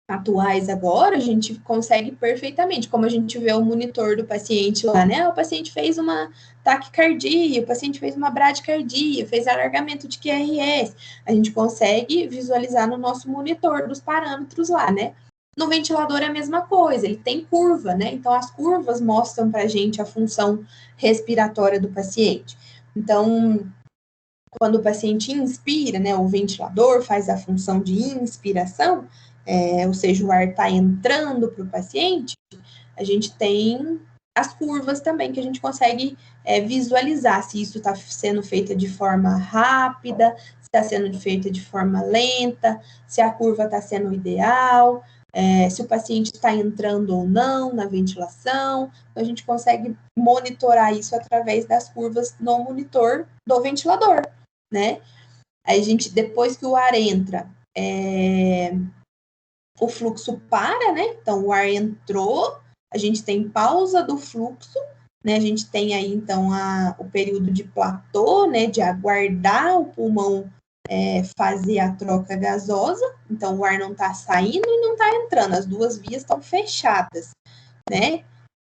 atuais agora, a gente consegue perfeitamente, como a gente vê o monitor do paciente lá, né? O paciente fez uma taquicardia, o paciente fez uma bradicardia, fez alargamento de QRS. A gente consegue visualizar no nosso monitor dos parâmetros lá, né? No ventilador é a mesma coisa, ele tem curva, né? Então, as curvas mostram para a gente a função respiratória do paciente. Então, quando o paciente inspira, né, o ventilador faz a função de inspiração, ou seja, o ar está entrando para o paciente, a gente tem as curvas também que a gente consegue visualizar se isso está sendo feito de forma rápida, se está sendo feito de forma lenta, se a curva está sendo ideal, se o paciente está entrando ou não na ventilação. Então, a gente consegue monitorar isso através das curvas no monitor do ventilador, né? Aí a gente, depois que o ar entra, o fluxo para, né? Então, o ar entrou, a gente tem pausa do fluxo, né? A gente tem aí, então, o período de platô, né? De aguardar o pulmão fazer a troca gasosa. Então, o ar não está saindo e não está entrando, as duas vias estão fechadas, né?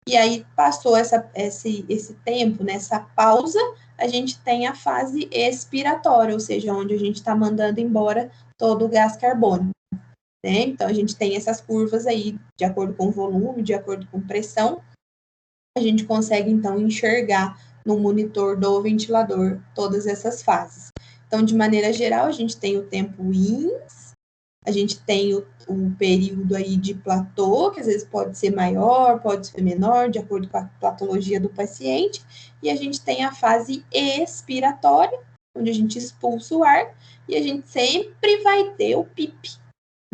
E aí, passou esse tempo, nessa pausa, a gente tem a fase expiratória, ou seja, onde a gente está mandando embora todo o gás carbônico, né? Então, a gente tem essas curvas aí, de acordo com o volume, de acordo com pressão, a gente consegue, então, enxergar no monitor do ventilador todas essas fases. Então, de maneira geral, a gente tem o tempo INS, a gente tem o período aí de platô, que às vezes pode ser maior, pode ser menor, de acordo com a patologia do paciente, e a gente tem a fase expiratória, onde a gente expulsa o ar, e a gente sempre vai ter o PIP,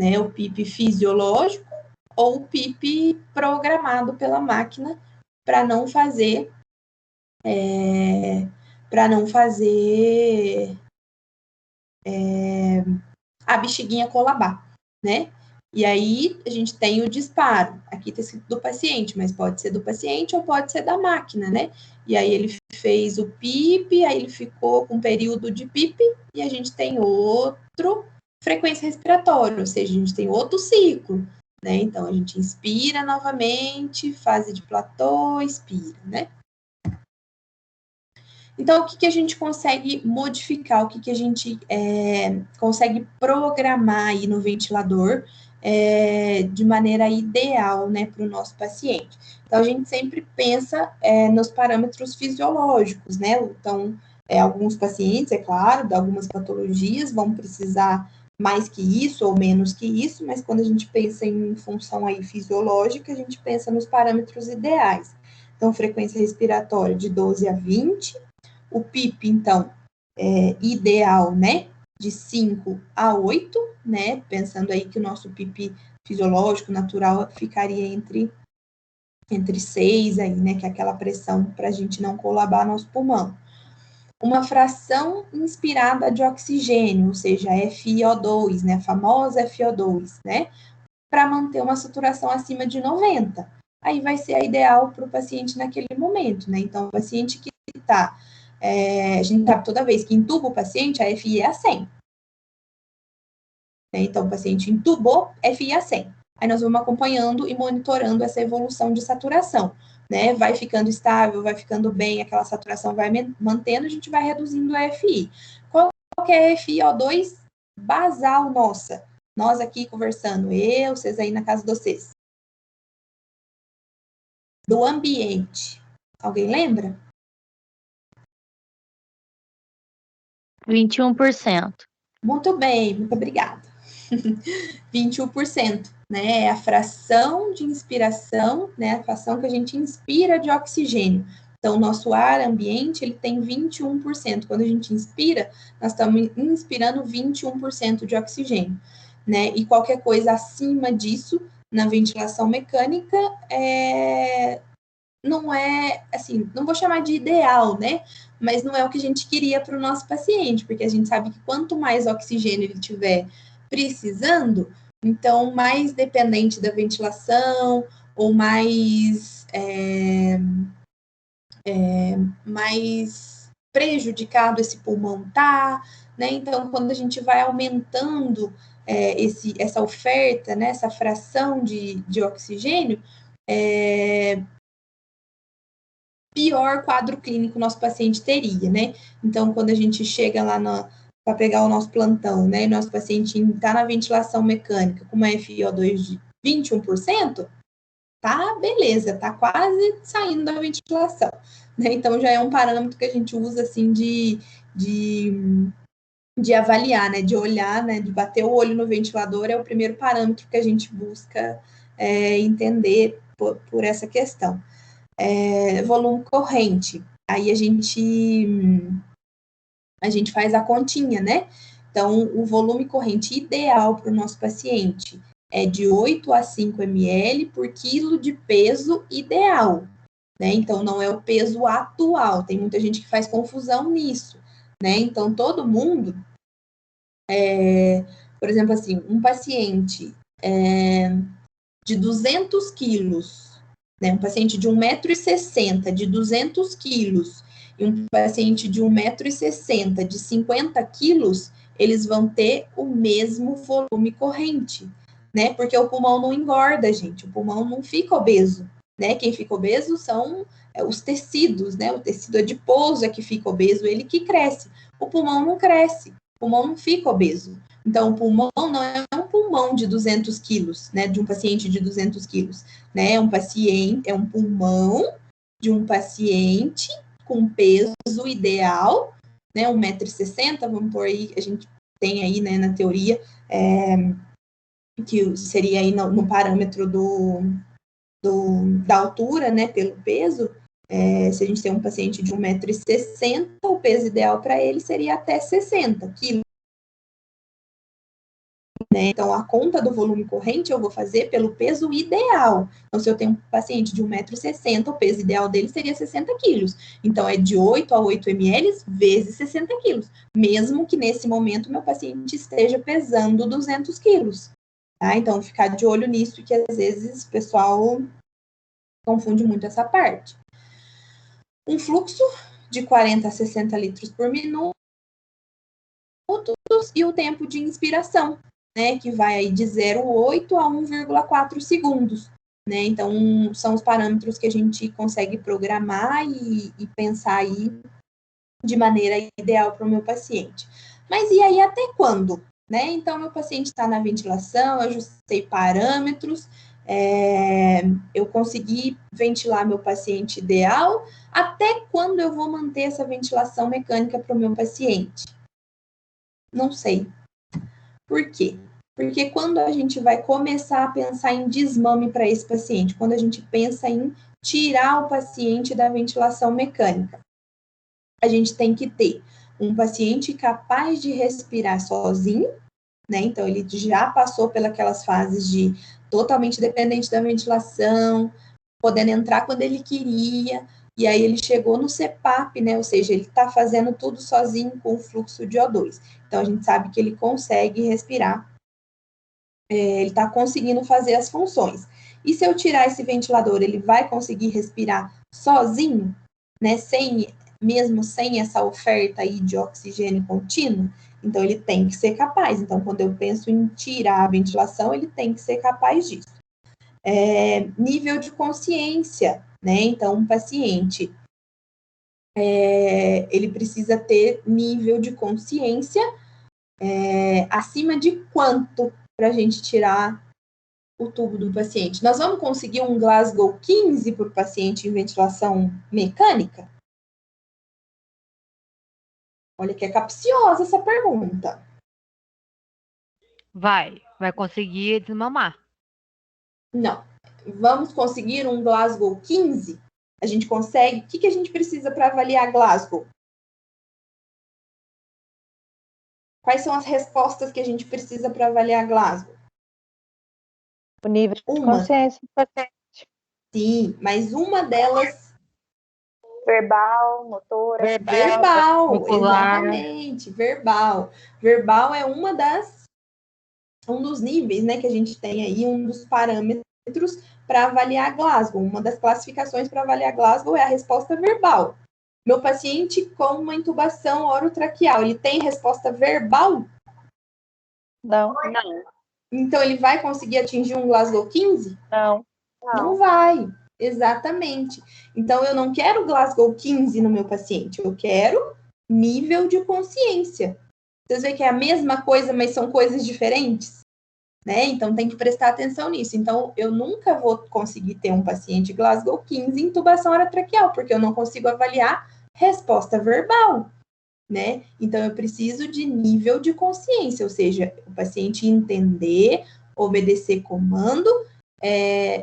né? O PIP fisiológico ou o PIP programado pela máquina para não fazer a bexiguinha colabar, né? E aí a gente tem o disparo. Aqui está escrito do paciente, mas pode ser do paciente ou pode ser da máquina, né? E aí ele fez o PIP, aí ele ficou com um período de PIP e a gente tem outro frequência respiratória, ou seja, a gente tem outro ciclo, né? Então a gente inspira novamente, fase de platô, expira, né? Então, o que a gente consegue modificar, o que a gente consegue programar aí no ventilador de maneira ideal, né, para o nosso paciente. Então, a gente sempre pensa nos parâmetros fisiológicos, né? Então, alguns pacientes, é claro, de algumas patologias vão precisar mais que isso ou menos que isso, mas quando a gente pensa em função aí fisiológica, a gente pensa nos parâmetros ideais. Então, frequência respiratória de 12 a 20, o PIP, então, ideal, né, de 5 a 8, né, pensando aí que o nosso PIP fisiológico, natural, ficaria entre 6 aí, né, que é aquela pressão para a gente não colabar nosso pulmão. Uma fração inspirada de oxigênio, ou seja, FiO2, né, a famosa FiO2, né, para manter uma saturação acima de 90. Aí vai ser a ideal para o paciente naquele momento, né, então o paciente que está a gente sabe toda vez que intuba o paciente, a FI é a 100. Então, o paciente intubou, FI é a 100. Aí nós vamos acompanhando e monitorando essa evolução de saturação, né? Vai ficando estável, vai ficando bem, aquela saturação vai mantendo, a gente vai reduzindo a FI. Qual que é a FiO2 basal nossa? Nós aqui conversando, vocês aí na casa de vocês. Do ambiente. Alguém lembra? 21%. Muito bem, muito obrigada. 21%, né? É a fração de inspiração, né? A fração que a gente inspira de oxigênio. Então, o nosso ar ambiente, ele tem 21%. Quando a gente inspira, nós estamos inspirando 21% de oxigênio, né? E qualquer coisa acima disso, na ventilação mecânica, não é, assim, não vou chamar de ideal, né? Mas não é o que a gente queria para o nosso paciente, porque a gente sabe que quanto mais oxigênio ele tiver precisando, então mais dependente da ventilação, ou mais prejudicado esse pulmão tá, né? Então, quando a gente vai aumentando essa oferta, né, essa fração de oxigênio, pior quadro clínico nosso paciente teria, né? Então, quando a gente chega lá para pegar o nosso plantão, né, e nosso paciente está na ventilação mecânica com uma FiO2 de 21%, tá beleza, tá quase saindo da ventilação, né? Então, já é um parâmetro que a gente usa, assim, de avaliar, né, de olhar, né, de bater o olho no ventilador, é o primeiro parâmetro que a gente busca entender por essa questão. Volume corrente, aí a gente faz a continha, né? Então, o volume corrente ideal para o nosso paciente é de 8 a 5 ml por quilo de peso ideal, né? Então, não é o peso atual, tem muita gente que faz confusão nisso, né? Então, todo mundo, por exemplo, assim, um paciente de 200 quilos, né? Um paciente de 1,60 m, de 200 quilos, e um paciente de 1,60 m, de 50 quilos, eles vão ter o mesmo volume corrente, né? Porque o pulmão não engorda, gente, o pulmão não fica obeso, né? Quem fica obeso são os tecidos, né? O tecido adiposo é que fica obeso, ele que cresce. O pulmão não cresce, o pulmão não fica obeso. Então, o pulmão não é um pulmão de 200 quilos, né? De um paciente de 200 quilos, né? É um pulmão de um paciente com peso ideal, né? 1,60 m, vamos por aí, a gente tem aí, né, na teoria, que seria aí no parâmetro da altura, né, pelo peso. Se a gente tem um paciente de 1,60 m, o peso ideal para ele seria até 60 quilos. Né? Então, a conta do volume corrente eu vou fazer pelo peso ideal. Então, se eu tenho um paciente de 1,60 m, o peso ideal dele seria 60 quilos. Então, é de 8 a 8 ml vezes 60 quilos. Mesmo que nesse momento meu paciente esteja pesando 200 quilos. Tá? Então, ficar de olho nisso, que às vezes o pessoal confunde muito essa parte. Um fluxo de 40 a 60 litros por minuto e o tempo de inspiração, né, que vai aí de 0,8 a 1,4 segundos, né? Então, são os parâmetros que a gente consegue programar e pensar aí de maneira ideal para o meu paciente. Mas e aí, até quando? Né? Então, meu paciente está na ventilação, eu ajustei parâmetros, eu consegui ventilar meu paciente ideal, até quando eu vou manter essa ventilação mecânica para o meu paciente? Não sei. Por quê? Porque quando a gente vai começar a pensar em desmame para esse paciente, quando a gente pensa em tirar o paciente da ventilação mecânica, a gente tem que ter um paciente capaz de respirar sozinho, né? Então, ele já passou pelas fases de totalmente dependente da ventilação, podendo entrar quando ele queria, e aí ele chegou no CPAP, né? Ou seja, ele está fazendo tudo sozinho com o fluxo de O2. Então, a gente sabe que ele consegue respirar, ele está conseguindo fazer as funções. E se eu tirar esse ventilador, ele vai conseguir respirar sozinho, né? Mesmo sem essa oferta aí de oxigênio contínuo? Então, ele tem que ser capaz. Então, quando eu penso em tirar a ventilação, ele tem que ser capaz disso. Nível de consciência, né? Então, um paciente, ele precisa ter nível de consciência acima de quanto para a gente tirar o tubo do paciente? Nós vamos conseguir um Glasgow 15 para o paciente em ventilação mecânica? Olha que é capciosa essa pergunta. Vai conseguir desmamar. Não. Vamos conseguir um Glasgow 15? A gente consegue? O que a gente precisa para avaliar Glasgow? Quais são as respostas que a gente precisa para avaliar Glasgow? O nível de consciência do paciente. Sim, mas uma delas... Verbal, motora. Verbal, muscular. exatamente, verbal. Verbal é um dos níveis, né, que a gente tem aí, um dos parâmetros para avaliar Glasgow. Uma das classificações para avaliar Glasgow é a resposta verbal. Meu paciente com uma intubação orotraqueal, ele tem resposta verbal? Não. Então, ele vai conseguir atingir um Glasgow 15? Não. Não vai, exatamente. Então, eu não quero Glasgow 15 no meu paciente, eu quero nível de consciência. Vocês veem que é a mesma coisa, mas são coisas diferentes? Né? Então, tem que prestar atenção nisso. Então, eu nunca vou conseguir ter um paciente Glasgow 15 em intubação orotraqueal, porque eu não consigo avaliar resposta verbal, né? Então, eu preciso de nível de consciência, ou seja, o paciente entender, obedecer comando.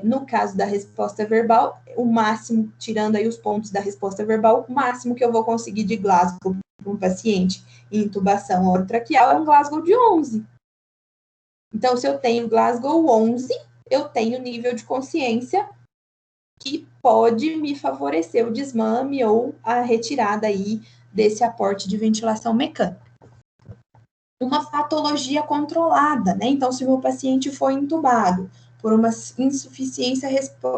No caso da resposta verbal, o máximo, tirando aí os pontos da resposta verbal, o máximo que eu vou conseguir de Glasgow para um paciente em intubação orotraqueal é um Glasgow de 11. Então, se eu tenho Glasgow 11, eu tenho nível de consciência que pode me favorecer o desmame ou a retirada aí desse aporte de ventilação mecânica. Uma patologia controlada, né? Então, se o meu paciente foi intubado por uma insuficiência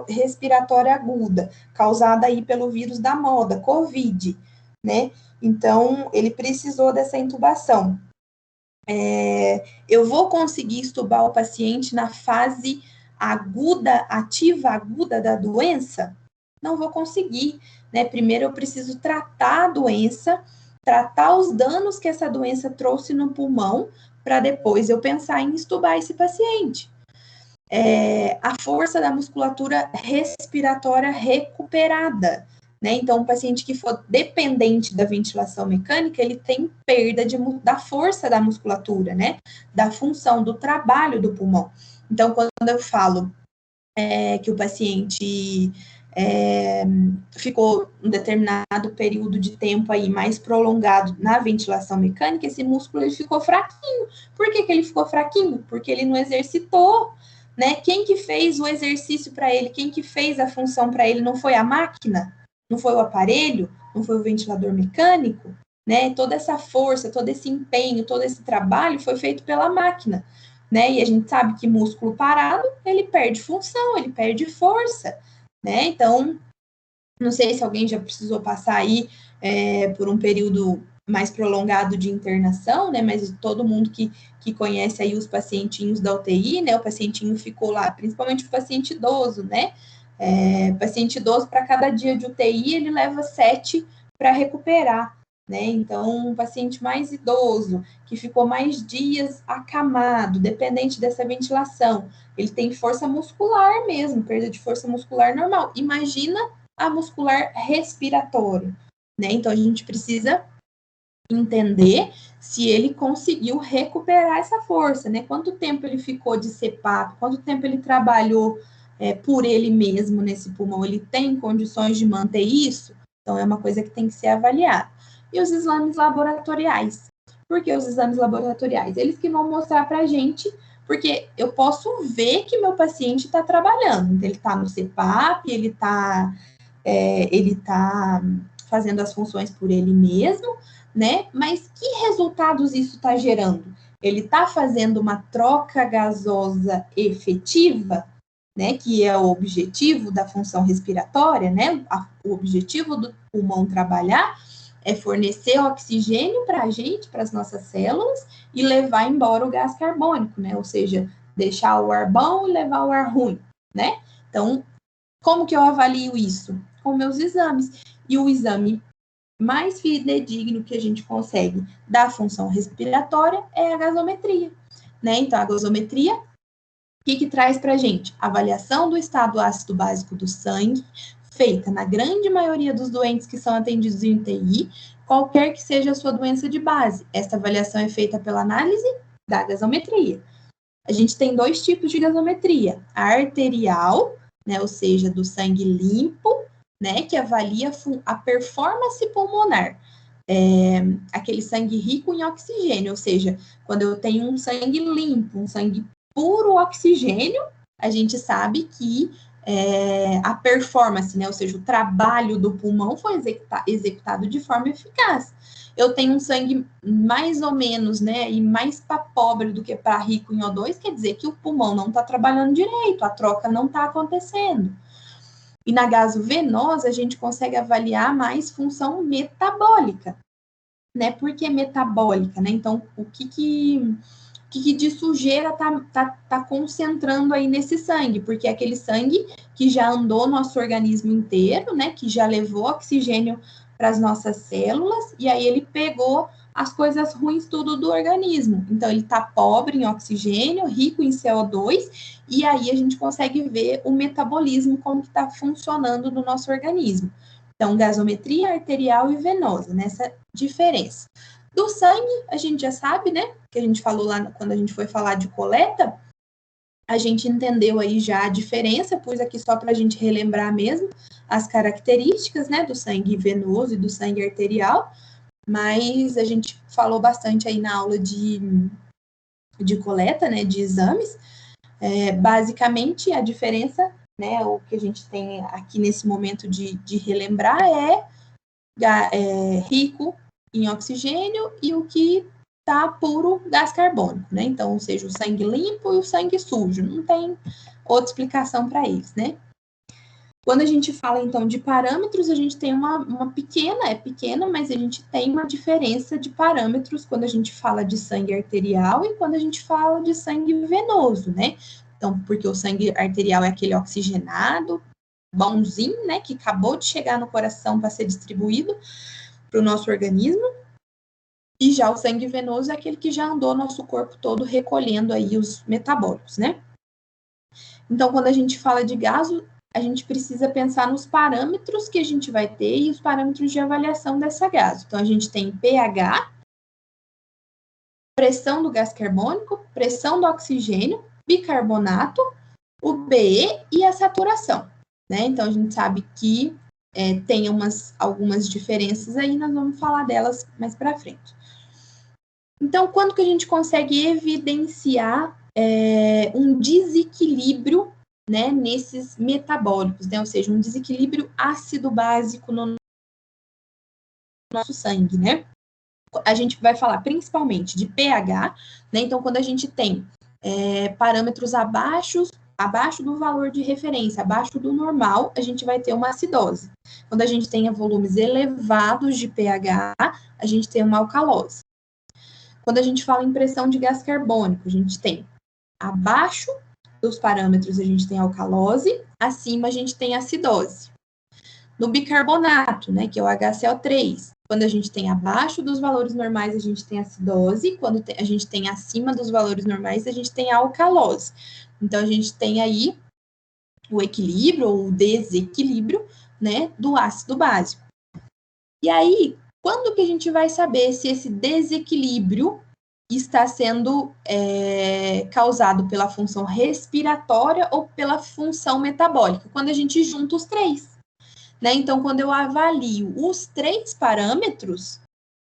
respiratória aguda, causada aí pelo vírus da moda, COVID, né? Então, ele precisou dessa intubação. Eu vou conseguir intubar o paciente na fase aguda, ativa aguda da doença? Não vou conseguir, né? Primeiro eu preciso tratar a doença, tratar os danos que essa doença trouxe no pulmão, para depois eu pensar em intubar esse paciente. A força da musculatura respiratória recuperada, né? Então, um paciente que for dependente da ventilação mecânica, ele tem perda da força da musculatura, né? Da função, do trabalho do pulmão. Então, quando eu falo que o paciente ficou um determinado período de tempo aí mais prolongado na ventilação mecânica, esse músculo ele ficou fraquinho. Por que ele ficou fraquinho? Porque ele não exercitou, né? Quem que fez o exercício para ele? Quem que fez a função para ele? Não foi a máquina? Não foi o aparelho? Não foi o ventilador mecânico? Né? Toda essa força, todo esse empenho, todo esse trabalho foi feito pela máquina, né? E a gente sabe que músculo parado, ele perde função, ele perde força, né? Então, não sei se alguém já precisou passar aí por um período mais prolongado de internação, né? Mas todo mundo que conhece aí os pacientinhos da UTI, né? O pacientinho ficou lá, principalmente o paciente idoso, né? Paciente idoso, para cada dia de UTI, ele leva 7 para recuperar, né? Então, um paciente mais idoso, que ficou mais dias acamado, dependente dessa ventilação, ele tem força muscular mesmo, perda de força muscular normal. Imagina a muscular respiratória, né? Então, a gente precisa entender se ele conseguiu recuperar essa força, né? Quanto tempo ele ficou de CPAP, quanto tempo ele trabalhou por ele mesmo nesse pulmão, ele tem condições de manter isso? Então, é uma coisa que tem que ser avaliada. E os exames laboratoriais. Por que os exames laboratoriais? Eles que vão mostrar para a gente, porque eu posso ver que meu paciente está trabalhando. Ele está no CPAP, ele está fazendo as funções por ele mesmo, né? Mas que resultados isso está gerando? Ele está fazendo uma troca gasosa efetiva, né? Que é o objetivo da função respiratória, né? O objetivo do pulmão trabalhar é fornecer oxigênio para a gente, para as nossas células, e levar embora o gás carbônico, né? Ou seja, deixar o ar bom e levar o ar ruim, né? Então, como que eu avalio isso? Com meus exames. E o exame mais fidedigno que a gente consegue da função respiratória é a gasometria, né? Então, a gasometria, o que traz para a gente? Avaliação do estado ácido básico do sangue, feita na grande maioria dos doentes que são atendidos em UTI, qualquer que seja a sua doença de base. Esta avaliação é feita pela análise da gasometria. A gente tem 2 tipos de gasometria, a arterial, né, ou seja, do sangue limpo, né, que avalia a performance pulmonar, aquele sangue rico em oxigênio, ou seja, quando eu tenho um sangue limpo, um sangue puro oxigênio, a gente sabe que a performance, né, ou seja, o trabalho do pulmão foi executado de forma eficaz. Eu tenho um sangue mais ou menos, né, e mais para pobre do que para rico em O2, quer dizer que o pulmão não está trabalhando direito, a troca não está acontecendo. E na gasovenosa, a gente consegue avaliar mais função metabólica, né? Por que metabólica, né? Então, que de sujeira tá concentrando aí nesse sangue, porque é aquele sangue que já andou nosso organismo inteiro, né, que já levou oxigênio para as nossas células, e aí ele pegou as coisas ruins tudo do organismo. Então, ele tá pobre em oxigênio, rico em CO2, e aí a gente consegue ver o metabolismo, como que tá funcionando no nosso organismo. Então, gasometria arterial e venosa, nessa diferença. Do sangue, a gente já sabe, né? Que a gente falou lá quando a gente foi falar de coleta, a gente entendeu aí já a diferença, pus aqui só para a gente relembrar mesmo as características, né, do sangue venoso e do sangue arterial, mas a gente falou bastante aí na aula de coleta, né, de exames. Basicamente, a diferença, né, o que a gente tem aqui nesse momento de relembrar é rico em oxigênio e o que tá puro gás carbônico, né? Então, ou seja, o sangue limpo e o sangue sujo. Não tem outra explicação para eles, né? Quando a gente fala, então, de parâmetros, a gente tem uma pequena, mas a gente tem uma diferença de parâmetros quando a gente fala de sangue arterial e quando a gente fala de sangue venoso, né? Então, porque o sangue arterial é aquele oxigenado, bonzinho, né? Que acabou de chegar no coração para ser distribuído para o nosso organismo. E já o sangue venoso é aquele que já andou nosso corpo todo recolhendo aí os metabólicos, né? Então, quando a gente fala de gaso, a gente precisa pensar nos parâmetros que a gente vai ter e os parâmetros de avaliação dessa gaso. Então, a gente tem pH, pressão do gás carbônico, pressão do oxigênio, bicarbonato, o BE e a saturação, né? Então, a gente sabe que tem algumas diferenças aí, nós vamos falar delas mais para frente. Então, quando que a gente consegue evidenciar um desequilíbrio, né, nesses metabólicos, né? Ou seja, um desequilíbrio ácido-básico no nosso sangue, né? A gente vai falar principalmente de pH, né? Então, quando a gente tem parâmetros abaixo do valor de referência, abaixo do normal, a gente vai ter uma acidose. Quando a gente tem volumes elevados de pH, a gente tem uma alcalose. Quando a gente fala em pressão de gás carbônico, a gente tem abaixo dos parâmetros, a gente tem alcalose, acima a gente tem acidose. No bicarbonato, né, que é o HCl3, quando a gente tem abaixo dos valores normais, a gente tem acidose, quando a gente tem acima dos valores normais, a gente tem alcalose. Então, a gente tem aí o equilíbrio ou o desequilíbrio, né, do ácido básico. E aí, quando que a gente vai saber se esse desequilíbrio está sendo causado pela função respiratória ou pela função metabólica? Quando a gente junta os três, né? Então, quando eu avalio os três parâmetros,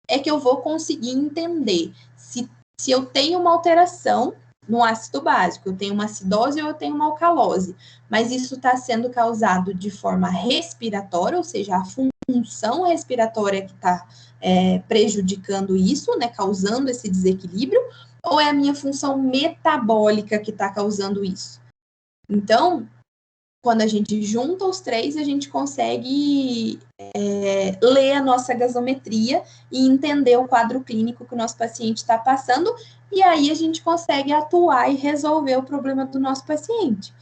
é que eu vou conseguir entender se eu tenho uma alteração no ácido básico, eu tenho uma acidose ou eu tenho uma alcalose, mas isso está sendo causado de forma respiratória, ou seja, a função respiratória que está prejudicando isso, né, causando esse desequilíbrio, ou é a minha função metabólica que está causando isso? Então, quando a gente junta os três, a gente consegue ler a nossa gasometria e entender o quadro clínico que o nosso paciente está passando, e aí a gente consegue atuar e resolver o problema do nosso paciente,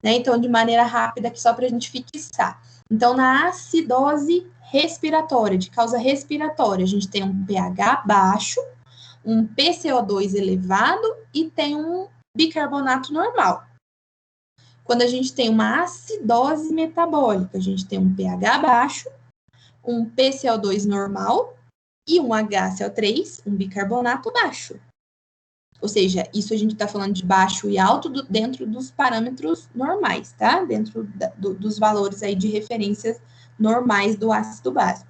né? Então, de maneira rápida, aqui só para a gente fixar. Então, na acidose respiratória, de causa respiratória, a gente tem um pH baixo, um PCO2 elevado e tem um bicarbonato normal. Quando a gente tem uma acidose metabólica, a gente tem um pH baixo, um PCO2 normal e um HCl3, um bicarbonato baixo. Ou seja, isso a gente está falando de baixo e alto dentro dos parâmetros normais, tá? Dentro dos valores aí de referências normais do ácido básico.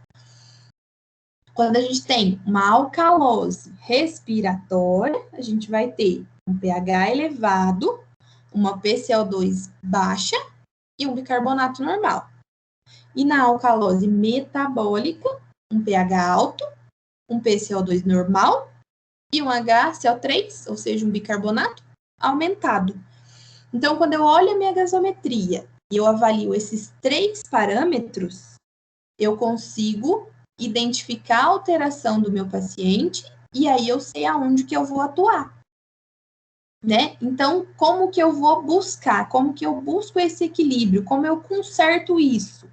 Quando a gente tem uma alcalose respiratória, a gente vai ter um pH elevado, uma PCO2 baixa e um bicarbonato normal. E na alcalose metabólica, um pH alto, um PCO2 normal e um HCl3, ou seja, um bicarbonato aumentado. Então, quando eu olho a minha gasometria e eu avalio esses três parâmetros, eu consigo identificar a alteração do meu paciente e aí eu sei aonde que eu vou atuar. né? Então, como que eu vou buscar? Como que eu busco esse equilíbrio? Como eu conserto isso?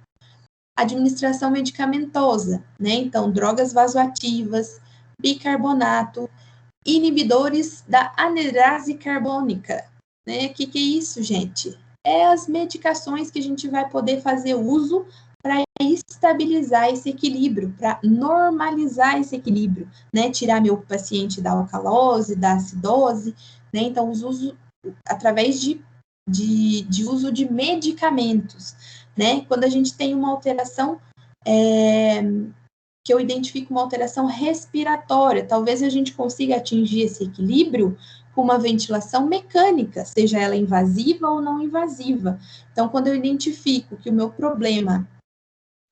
Administração medicamentosa, né? Então, drogas vasoativas, bicarbonato, inibidores da anerase carbônica, né? O que é isso, gente? É as medicações que a gente vai poder fazer uso para estabilizar esse equilíbrio, para normalizar esse equilíbrio, né? Tirar meu paciente da alcalose, da acidose, né? Então, os usos através de uso de medicamentos, né? Quando a gente tem uma alteração, que eu identifico uma alteração respiratória, talvez a gente consiga atingir esse equilíbrio com uma ventilação mecânica, seja ela invasiva ou não invasiva. Então, quando eu identifico que o meu problema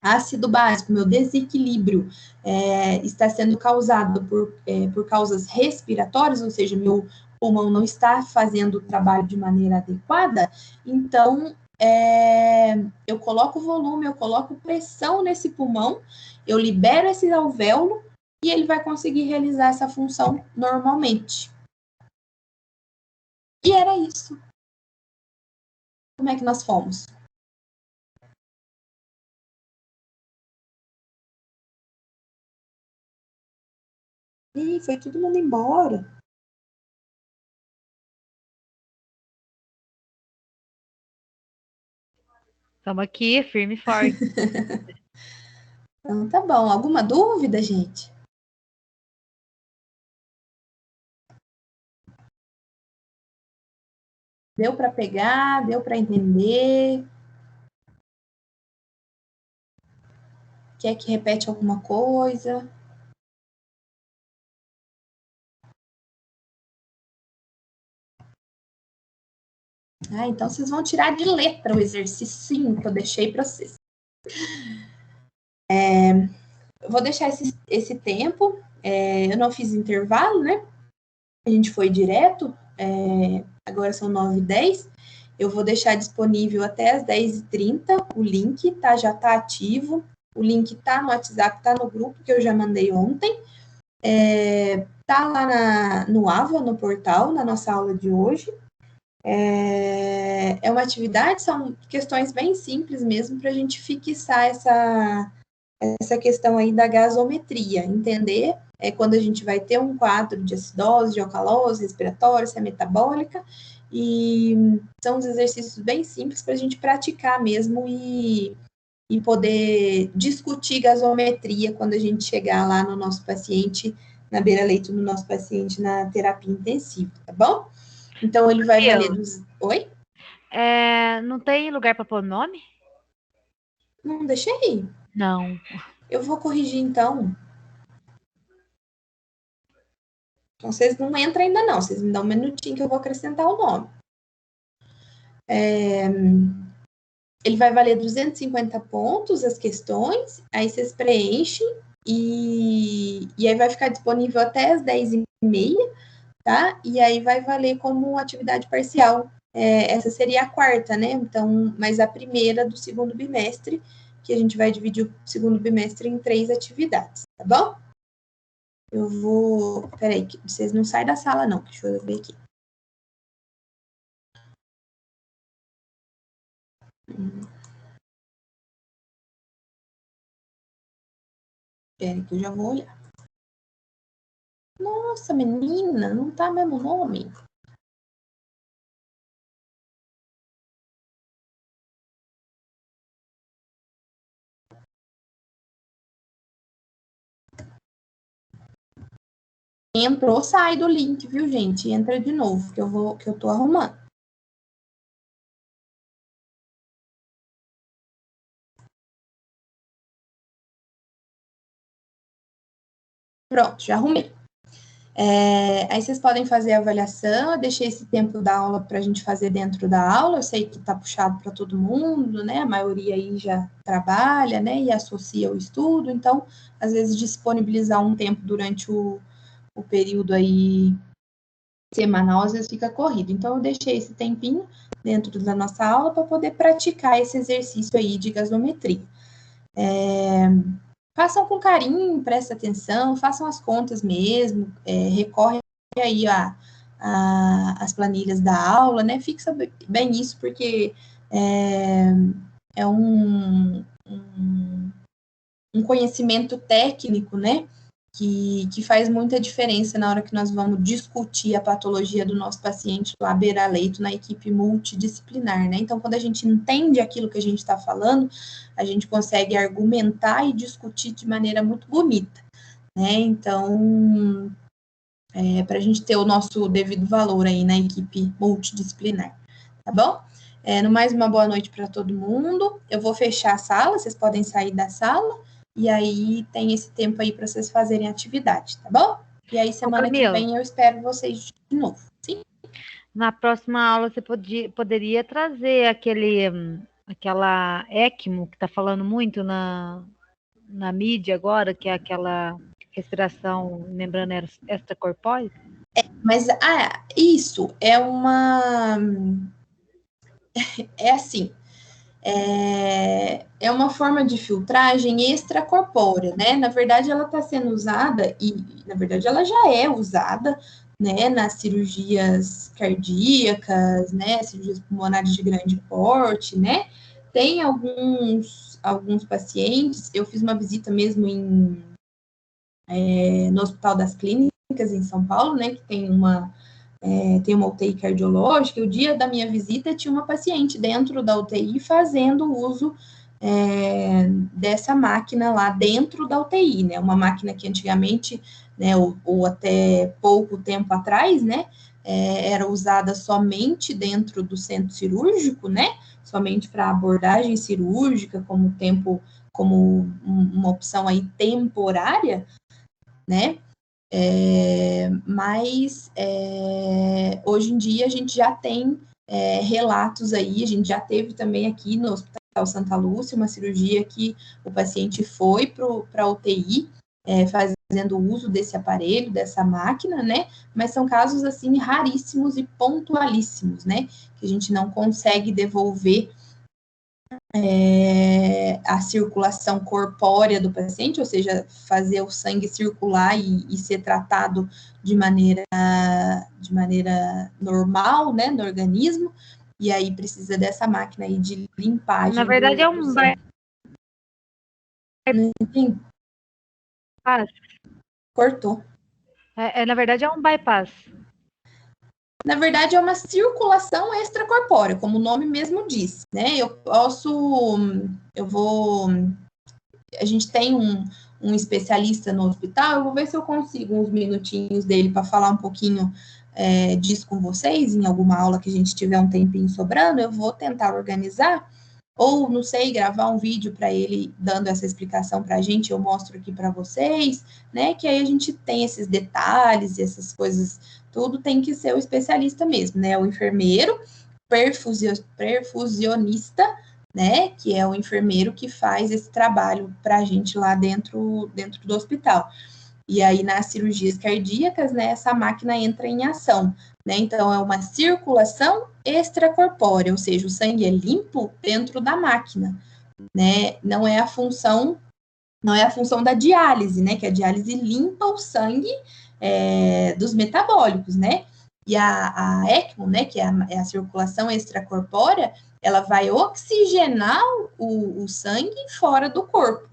ácido básico, meu desequilíbrio está sendo causado por causas respiratórias, ou seja, meu pulmão não está fazendo o trabalho de maneira adequada, então eu coloco volume, eu coloco pressão nesse pulmão, eu libero esse alvéolo e ele vai conseguir realizar essa função normalmente. E era isso. Como é que nós fomos? Ih, foi todo mundo embora. Estamos aqui, firme e forte. Então, tá bom. Alguma dúvida, gente? Deu para pegar? Deu para entender? Quer que repete alguma coisa? Ah, então vocês vão tirar de letra o exercício que eu deixei para vocês. Eu vou deixar esse tempo. Eu não fiz intervalo, né? A gente foi direto. Agora são 9h10. Eu vou deixar disponível até as 10h30 o link, tá? Já está ativo. O link tá no WhatsApp, tá no grupo que eu já mandei ontem. Tá lá no AVA, no portal, na nossa aula de hoje. É uma atividade, são questões bem simples mesmo para a gente fixar essa questão aí da gasometria, entender quando a gente vai ter um quadro de acidose, de alcalose respiratória, se é metabólica, e são uns exercícios bem simples para a gente praticar mesmo e poder discutir gasometria quando a gente chegar lá no nosso paciente, na beira-leito do nosso paciente na terapia intensiva, tá bom? Então, ele vai valer dos... Oi? Não tem lugar para pôr nome? Não deixei. Não. Eu vou corrigir, então. Então, vocês não entram ainda, não. Vocês me dão um minutinho que eu vou acrescentar o nome. Ele vai valer 250 pontos, as questões. Aí, vocês preenchem. E aí, vai ficar disponível até as 10h30, tá? E aí, vai valer como atividade parcial. Essa seria a quarta, né? Então, mas a primeira do segundo bimestre, que a gente vai dividir o segundo bimestre em 3 atividades, tá bom? Eu vou... Peraí, vocês não saem da sala, não. Deixa eu ver aqui. Peraí que eu já vou olhar. Nossa, menina, não tá mesmo nome? Entrou, sai do link, viu, gente? Entra de novo, que eu tô arrumando. Pronto, já arrumei. Aí vocês podem fazer a avaliação. Eu deixei esse tempo da aula para a gente fazer dentro da aula. Eu sei que está puxado para todo mundo, né? A maioria aí já trabalha, né? E associa o estudo. Então, às vezes, disponibilizar um tempo durante o período aí semanal, às vezes fica corrido. Então, eu deixei esse tempinho dentro da nossa aula para poder praticar esse exercício aí de gasometria. Façam com carinho, prestem atenção, façam as contas mesmo, recorrem aí as planilhas da aula, né? Fixa bem isso, porque é um conhecimento técnico, né? Que faz muita diferença na hora que nós vamos discutir a patologia do nosso paciente lá beira-leito na equipe multidisciplinar, né? Então, quando a gente entende aquilo que a gente está falando, a gente consegue argumentar e discutir de maneira muito bonita, né? Então, para a gente ter o nosso devido valor aí na equipe multidisciplinar, tá bom? No mais, uma boa noite para todo mundo. Eu vou fechar a sala, vocês podem sair da sala, e aí tem esse tempo aí para vocês fazerem atividade, tá bom? E aí, semana que vem, eu espero vocês de novo, sim? Na próxima aula, você poderia trazer aquela ECMO que está falando muito na mídia agora, que é aquela respiração membrana extracorpórea? Mas isso é assim, é uma forma de filtragem extracorpórea, né? Na verdade, ela está sendo usada, e na verdade ela já é usada, né, nas cirurgias cardíacas, né, cirurgias pulmonares de grande porte, né? Tem alguns pacientes, eu fiz uma visita mesmo no Hospital das Clínicas, em São Paulo, né, que tem uma UTI cardiológica, e o dia da minha visita tinha uma paciente dentro da UTI fazendo uso dessa máquina lá dentro da UTI, né, uma máquina que antigamente, né, ou até pouco tempo atrás, né, era usada somente dentro do centro cirúrgico, né, somente para abordagem cirúrgica, como uma opção aí temporária, né, mas hoje em dia a gente já tem relatos aí, a gente já teve também aqui no Hospital Santa Lúcia uma cirurgia que o paciente foi para a UTI fazendo uso desse aparelho, dessa máquina, né? Mas são casos assim raríssimos e pontualíssimos, né? Que a gente não consegue devolver a circulação corpórea do paciente, ou seja, fazer o sangue circular e ser tratado de maneira normal, né, no organismo, e aí precisa dessa máquina aí de limpagem. Na verdade, é um bypass. Cortou. Na verdade, é um bypass. Na verdade, é uma circulação extracorpórea, como o nome mesmo diz, né? A gente tem um especialista no hospital, eu vou ver se eu consigo uns minutinhos dele para falar um pouquinho disso com vocês, em alguma aula que a gente tiver um tempinho sobrando, eu vou tentar organizar, ou, não sei, gravar um vídeo para ele dando essa explicação para a gente, eu mostro aqui para vocês, né, que aí a gente tem esses detalhes e essas coisas, tudo tem que ser o especialista mesmo, né, o enfermeiro, perfusionista, né, que é o enfermeiro que faz esse trabalho para a gente lá dentro do hospital. E aí, nas cirurgias cardíacas, né, essa máquina entra em ação, né, então é uma circulação extracorpórea, ou seja, o sangue é limpo dentro da máquina, né, não é a função da diálise, né, que a diálise limpa o sangue dos metabólicos, né, e a ECMO, né, que é a circulação extracorpórea, ela vai oxigenar o sangue fora do corpo,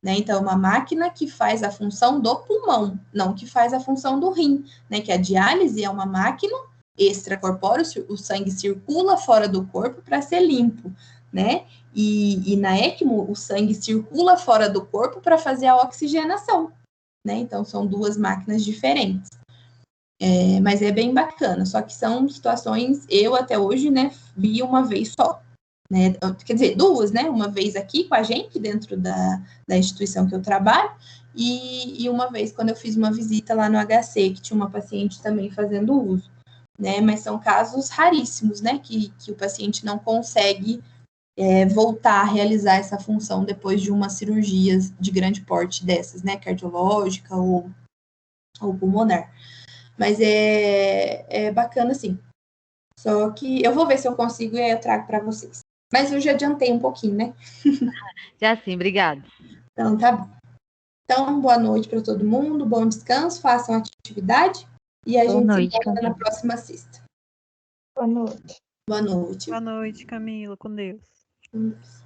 né? Então, é uma máquina que faz a função do pulmão, não que faz a função do rim, né? Que a diálise é uma máquina extracorpórea, o sangue circula fora do corpo para ser limpo, né? E na ECMO, o sangue circula fora do corpo para fazer a oxigenação, né? Então, são duas máquinas diferentes. Mas é bem bacana, só que são situações, eu até hoje, né, vi uma vez só, né, quer dizer, duas, né, uma vez aqui com a gente, dentro da instituição que eu trabalho, e uma vez quando eu fiz uma visita lá no HC, que tinha uma paciente também fazendo uso, né, mas são casos raríssimos, né, que o paciente não consegue voltar a realizar essa função depois de uma cirurgia de grande porte dessas, né, cardiológica ou pulmonar. Mas é bacana, sim. Só que eu vou ver se eu consigo e aí eu trago para vocês. Mas eu já adiantei um pouquinho, né? Já sim, obrigada. Então, tá bom. Então, boa noite para todo mundo, bom descanso, façam atividade E a Boa gente noite, se encontra na Camila. próxima sexta. Boa noite. Boa noite. Boa noite, Camila. Com Deus. Com Deus.